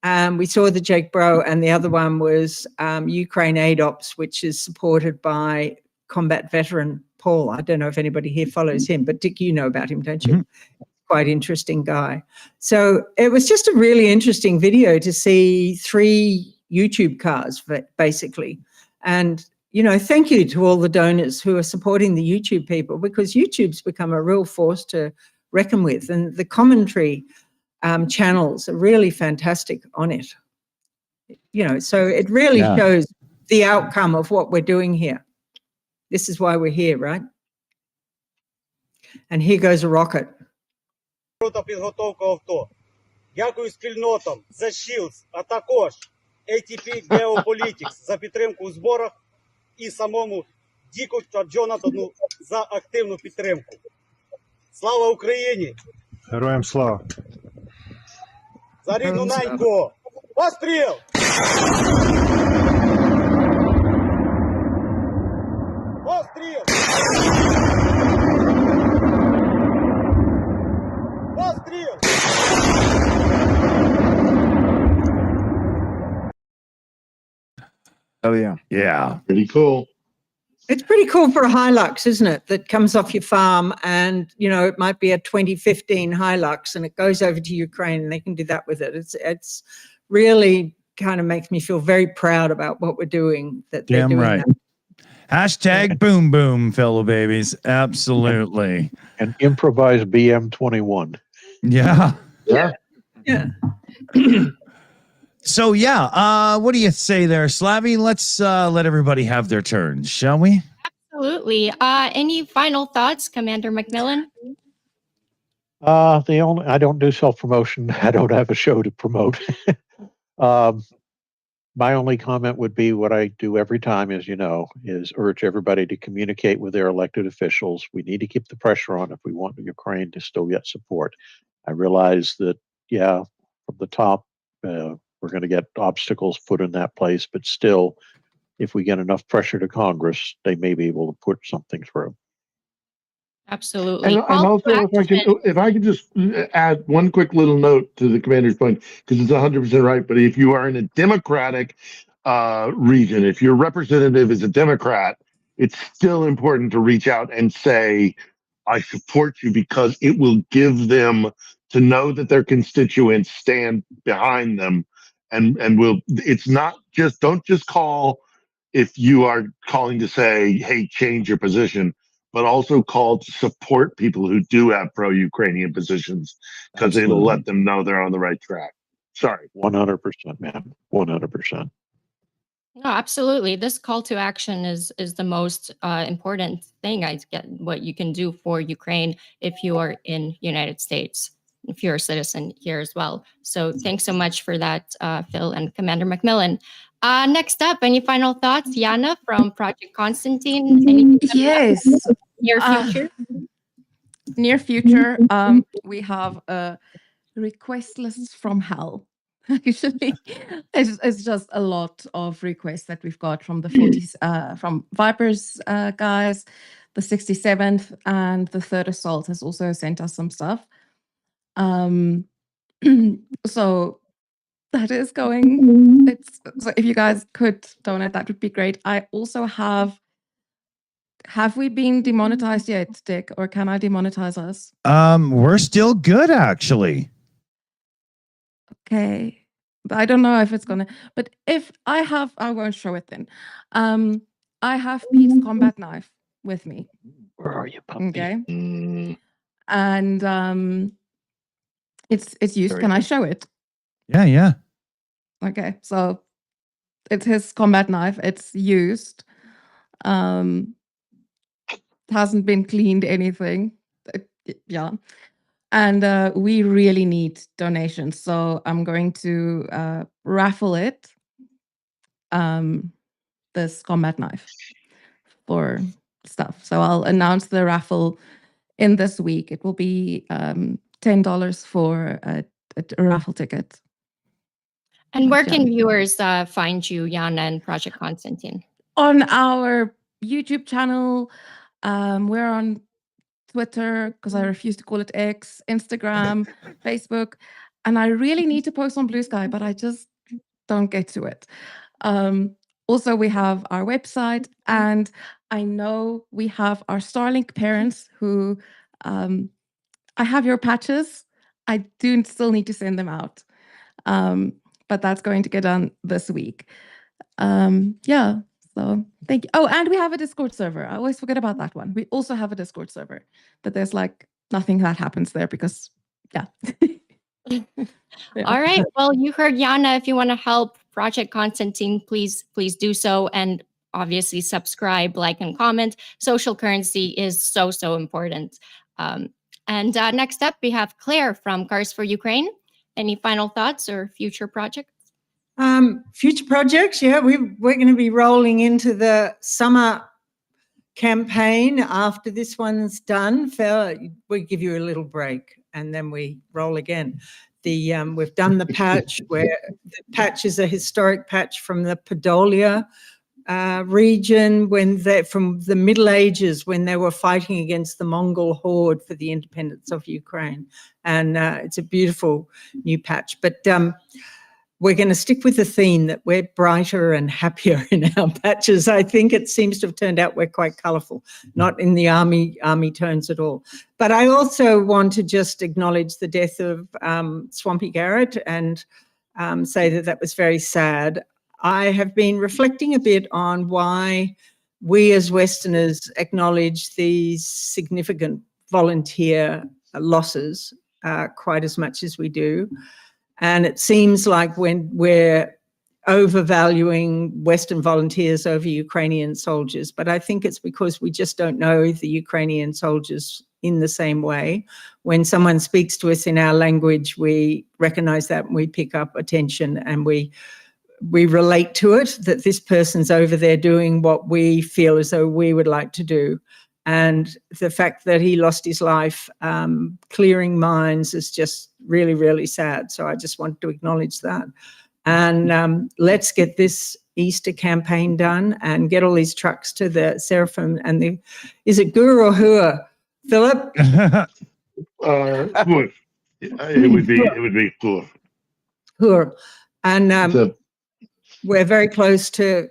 We saw the Jake Bro, and the other one was Ukraine Aid Ops, which is supported by combat veteran Paul. I don't know if anybody here follows him, but Dick, you know about him, don't you? Mm-hmm. Quite interesting guy. So it was just a really interesting video to see 3 YouTube cars, basically. And, you know, thank you to all the donors who are supporting the YouTube people, because YouTube's become a real force to reckon with. And the commentary channels are really fantastic on it. You know, so it really shows the outcome of what we're doing here. This is why we're here, right? And here goes a rocket. Підготовка авто. Дякую спільнотам The Shields, а також ATP Geopolitics за підтримку у зборах і самому Діку та Джонатану за активну підтримку. Слава Україні! Героям слава! За рідну неньку! Постріл! Постріл! Постріл! Oh yeah. Yeah. Pretty cool. It's pretty cool for a Hilux, isn't it? That comes off your farm and, you know, it might be a 2015 Hilux and it goes over to Ukraine and they can do that with it. It's really kind of makes me feel very proud about what we're doing. That they're Damn doing right. that. Hashtag boom boom, fellow babies. Absolutely. An improvised BM-21. Yeah. Yeah. Yeah. So yeah, what do you say there, Slavi? Let's let everybody have their turns, shall we? Absolutely. Any final thoughts, Commander Macmillan? I don't do self-promotion. I don't have a show to promote. My only comment would be what I do every time, as you know, is urge everybody to communicate with their elected officials. We need to keep the pressure on if we want Ukraine to still get support. I realize that, yeah, from the top, we're going to get obstacles put in that place, but still, if we get enough pressure to Congress, they may be able to put something through. Absolutely. And also, if I could just add one quick little note to the commander's point, because it's 100% right. But if you are in a Democratic region, if your representative is a Democrat, it's still important to reach out and say, I support you, because it will give them to know that their constituents stand behind them. And will, it's not just, don't just call if you are calling to say, hey, change your position, but also call to support people who do have pro-Ukrainian positions, because it'll let them know they're on the right track. Sorry. 100%, man. 100%. No, absolutely. This call to action is the most important thing I get what you can do for Ukraine if you are in United States, if you're a citizen here as well. So thanks so much for that, Phil and Commander Macmillan. Next up, any final thoughts? Yana from Project Constantine. Anything Yes. near future? Near future, we have a request list from hell. Usually, it's just a lot of requests that we've got from the 40s, from Vipers guys, the 67th, and the Third Assault has also sent us some stuff. So that is going. So if you guys could donate, that would be great. I also have we been demonetized yet, Dick, or can I demonetize us? We're still good, actually. Okay. But I don't know if it's gonna, but if I have, I won't show it then. I have Pete's combat knife with me. Where are you, puppy? Okay. Mm, And it's used. Very Can I good. show it? Yeah. Okay. So it's his combat knife. It's used. Hasn't been cleaned, anything. Yeah. And we really need donations. So I'm going to raffle it, this combat knife, for stuff. So I'll announce the raffle in this week. It will be $10 for a raffle ticket. And where Yeah. can viewers find you, Jana and Project Constantine? On our YouTube channel, we're on Twitter, because I refuse to call it X, Instagram, Facebook, and I really need to post on Blue Sky, but I just don't get to it. Also, we have our website, and I know we have our Starlink parents who, I have your patches. I do still need to send them out, but that's going to get done this week. Yeah. So thank you. Oh, and we have a Discord server. I always forget about that one. We also have a Discord server, but there's like nothing that happens there because, yeah. Yeah. All right. Well, you heard Jana. If you want to help Project Constantine, please do so. And obviously subscribe, like, and comment. Social currency is so important. And next up, we have Claire from Cars for Ukraine. Any final thoughts or future projects? Future projects, yeah, we're going to be rolling into the summer campaign after this one's done. We give you a little break and then we roll again. We've done the patch, where the patch is a historic patch from the Podolia region, from the Middle Ages, when they were fighting against the Mongol horde for the independence of Ukraine. And it's a beautiful new patch. But we're going to stick with the theme that we're brighter and happier in our patches. I think it seems to have turned out we're quite colourful, not in the army tones at all. But I also want to just acknowledge the death of Swampy Garrett and say that was very sad. I have been reflecting a bit on why we as Westerners acknowledge these significant volunteer losses quite as much as we do. And it seems like when we're overvaluing Western volunteers over Ukrainian soldiers, but I think it's because we just don't know the Ukrainian soldiers in the same way. When someone speaks to us in our language, we recognize that and we pick up attention and we relate to it, that this person's over there doing what we feel as though we would like to do. And the fact that he lost his life clearing mines is just really, really sad. So I just wanted to acknowledge that. And let's get this Easter campaign done and get all these trucks to the Seraphim and is it Gur or Hur, Philip? Good. It would be cool. Hur. And we're very close to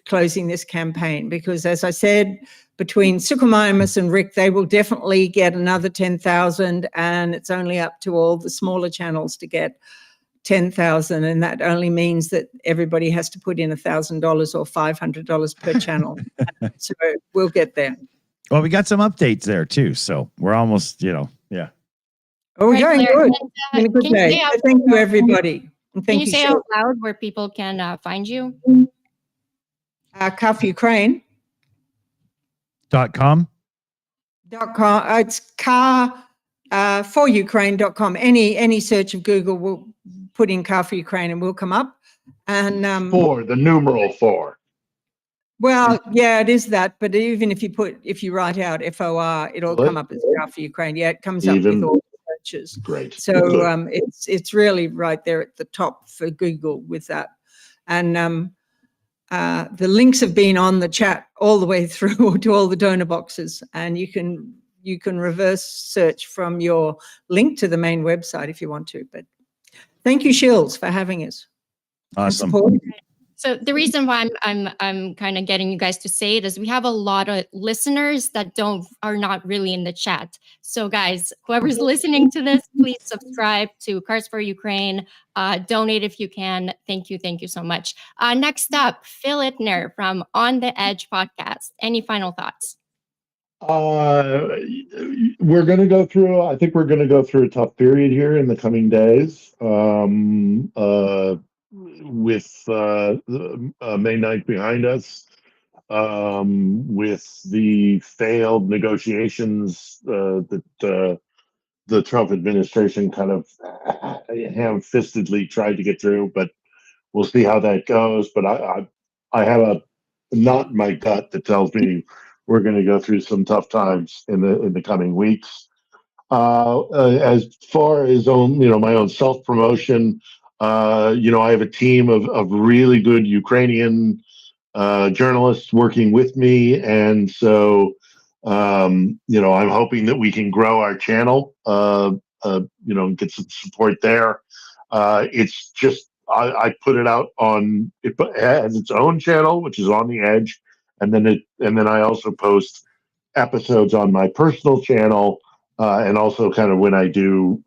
closing this campaign because, as I said, between Suchomimus and Rick, they will definitely get another 10,000, and it's only up to all the smaller channels to get 10,000, and that only means that everybody has to put in $1,000 or $500 per channel. So we'll get there. Well, we got some updates there too, so we're almost, yeah. Oh, we're going Claire, good. Been a good day. Thank you, everybody. And Can thank you say out loud where people can find you? Car for Ukraine. .com. It's car for Ukraine.com. Any search of Google will put in Car for Ukraine and will come up. And the numeral 4. Well, yeah, it is that. But even if you write out FOR, it'll come up as Car for Ukraine. Yeah, it comes up with all the searches. Great. So it's really right there at the top for Google with that. And the links have been on the chat all the way through to all the donor boxes, and you can reverse search from your link to the main website if you want to. But thank you, Shills, for having us. and Awesome. supporting us. So the reason why I'm kind of getting you guys to say it is we have a lot of listeners that are not really in the chat. So guys, whoever's listening to this, please subscribe to Cars for Ukraine. Donate if you can. Thank you so much. Next up, Phil Ittner from On the Edge podcast. Any final thoughts? We're going to go through, I think we're going to go through a tough period here in the coming days. With May 9th behind us, with the failed negotiations that the Trump administration kind of ham-fistedly tried to get through, but we'll see how that goes. But I have a knot in my gut that tells me we're going to go through some tough times in the coming weeks. As far as my own self-promotion, I have a team of really good Ukrainian journalists working with me, and so I'm hoping that we can grow our channel, get some support there. It's just I put it out on it has its own channel, which is On the Edge, and then I also post episodes on my personal channel. And also kind of when I do,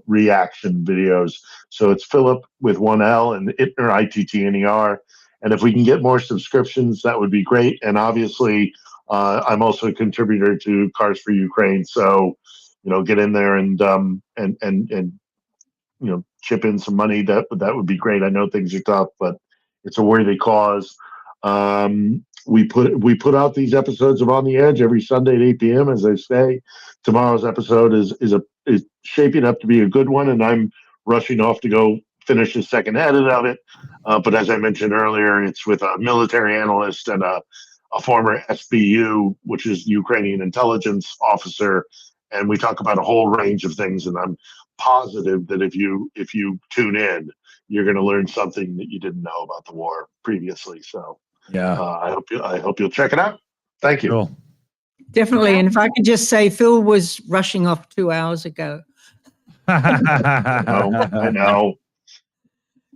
reaction videos. So it's Philip with one L and Ittner, Ittner. And if we can get more subscriptions, that would be great. And obviously, I'm also a contributor to Cars for Ukraine. So, get in there and chip in some money. That would be great. I know things are tough, but it's a worthy cause. We put out these episodes of On the Edge every Sunday at 8 p.m. As I say, tomorrow's episode is shaping up to be a good one, and I'm rushing off to go finish the second edit of it. But as I mentioned earlier, it's with a military analyst and a former SBU, which is Ukrainian intelligence officer, and we talk about a whole range of things. And I'm positive that if you tune in, you're going to learn something that you didn't know about the war previously. So. Yeah. I hope you'll check it out. Thank you. Cool. Definitely. And if I could just say, Phil was rushing off 2 hours ago. I know.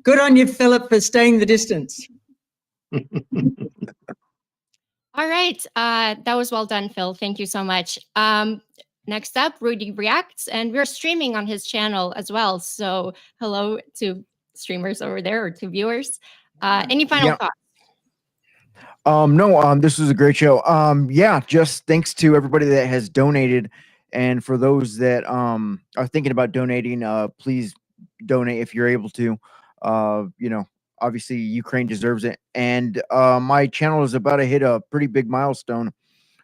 Good on you, Philip, for staying the distance. All right. That was well done, Phil. Thank you so much. Next up, Rudy Reacts, and we're streaming on his channel as well. So hello to streamers over there or to viewers. Any final thoughts? No, this was a great show. Just thanks to everybody that has donated. And for those that are thinking about donating, please donate if you're able to. Obviously Ukraine deserves it. And my channel is about to hit a pretty big milestone.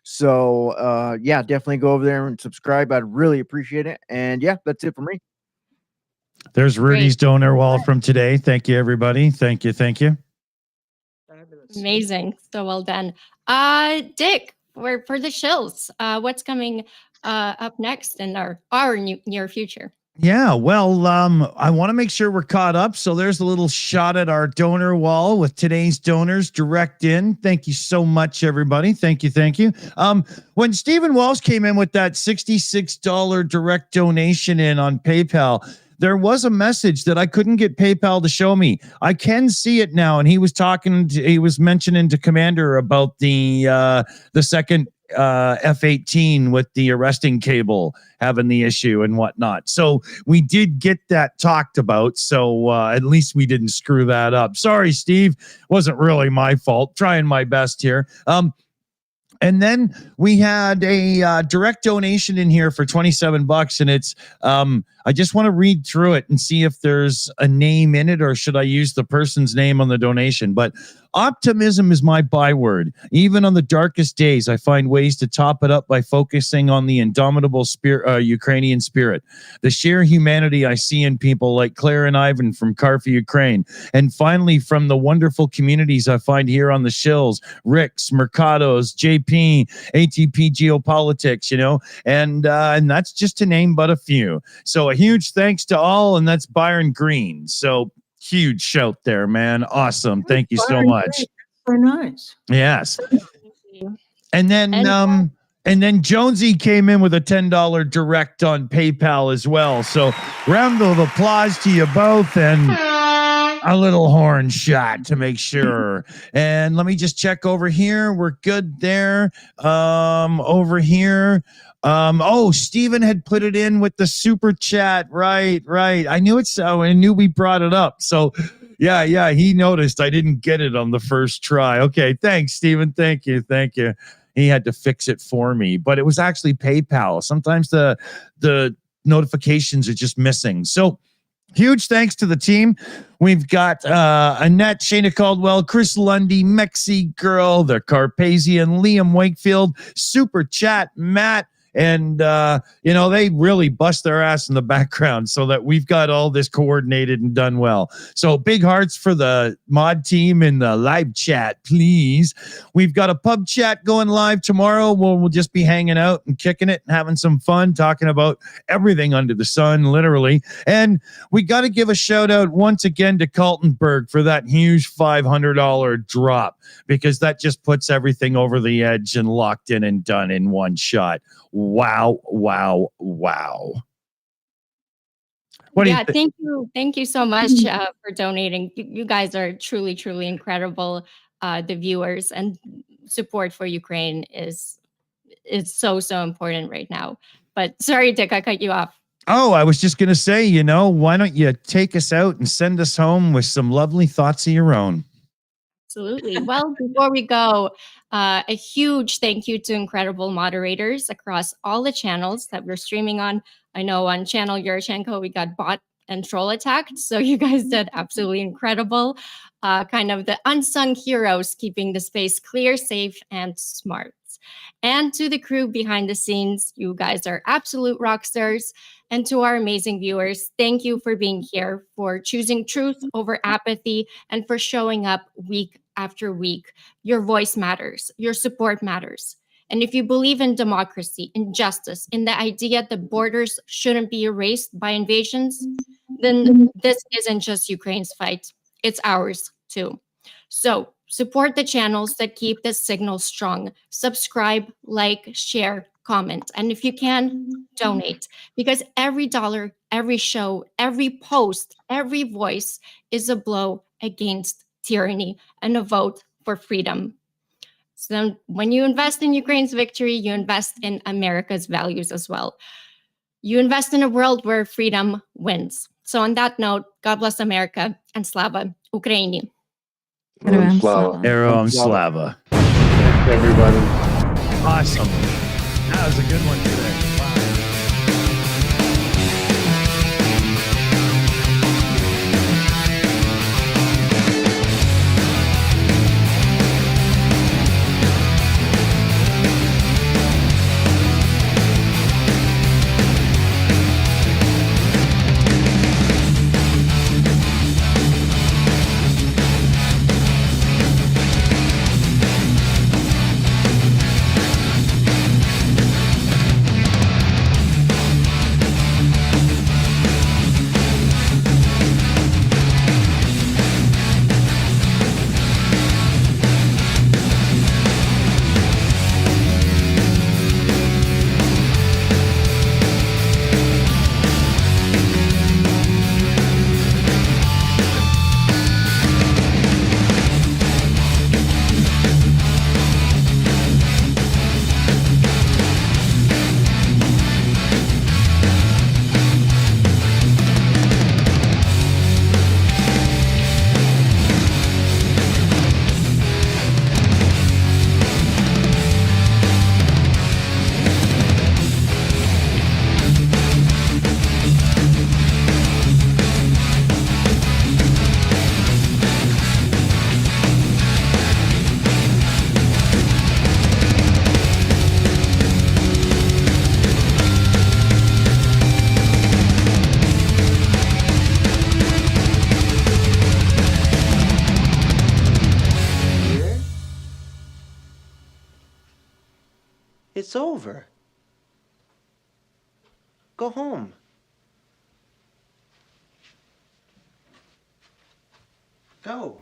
So definitely go over there and subscribe. I'd really appreciate it. And that's it for me. There's Rudy's donor wall from today. Thank you, everybody. Thank you. Amazing. So well done. Dick, for the shills, what's coming up next in our near future? Yeah, well, I want to make sure we're caught up. So there's a little shot at our donor wall with today's donors direct in. Thank you so much, everybody. Thank you. When Stephen Walsh came in with that $66 direct donation in on PayPal, there was a message that I couldn't get PayPal to show me. I can see it now. And he was mentioning to Commander about the second F-18 with the arresting cable having the issue and whatnot. So we did get that talked about. So at least we didn't screw that up. Sorry, Steve. Wasn't really my fault. Trying my best here. And then we had a direct donation in here for $27, and it's I just want to read through it and see if there's a name in it, or should I use the person's name on the donation. But optimism is my byword. Even on the darkest days, I find ways to top it up by focusing on the indomitable spirit, Ukrainian spirit, the sheer humanity I see in people like Claire and Ivan from Car for Ukraine, and finally from the wonderful communities I find here on the Shills, Rick's, Mercados, JP, ATP Geopolitics, and that's just to name but a few. So a huge thanks to all, and that's Byron Green. So huge shout there, man. Awesome. Thank you so much. Very nice. Yes. And then Jonesy came in with a $10 direct on PayPal as well. So round of applause to you both, and a little horn shot to make sure. And let me just check over here. We're good there. Over here. Steven had put it in with the super chat. Right. I knew it. So I knew we brought it up. So yeah. He noticed I didn't get it on the first try. Okay. Thanks, Steven. Thank you. He had to fix it for me, but it was actually PayPal. Sometimes the notifications are just missing. So huge thanks to the team. We've got Annette, Shayna Caldwell, Chris Lundy, Mexi Girl, the Carpathian, Liam Wakefield, Super Chat, Matt, and they really bust their ass in the background so that we've got all this coordinated and done well. So big hearts for the mod team in the live chat, please. We've got a pub chat going live tomorrow where we'll just be hanging out and kicking it and having some fun, talking about everything under the sun, literally. And we got to give a shout out once again to Kaltenberg for that huge $500 drop, because that just puts everything over the edge and locked in and done in one shot. Wow. Thank you so much for donating. You guys are truly incredible. The viewers and support for Ukraine is so important right now. But sorry, Dick, I cut you off. Oh, I was just going to say, why don't you take us out and send us home with some lovely thoughts of your own? Absolutely. Well, before we go, a huge thank you to incredible moderators across all the channels that we're streaming on. I know on channel Yurchenko, we got bot and troll attacked. So you guys did absolutely incredible. Kind of the unsung heroes, keeping the space clear, safe, and smart. And to the crew behind the scenes, you guys are absolute rock stars. And to our amazing viewers, thank you for being here, for choosing truth over apathy, and for showing up week after week. Your voice matters. Your support matters. And if you believe in democracy, in justice, in the idea that borders shouldn't be erased by invasions, then this isn't just Ukraine's fight. It's ours too. So support the channels that keep this signal strong. Subscribe, like, share, comment. And if you can, donate. Because every dollar, every show, every post, every voice is a blow against tyranny and a vote for freedom. So when you invest in Ukraine's victory, you invest in America's values as well. You invest in a world where freedom wins. So on that note, God bless America and Slava Ukraini. Heroям Slava. слава. Heroam Slava. Thanks, everybody. Awesome. That was a good one today. It's over. Go home. Go.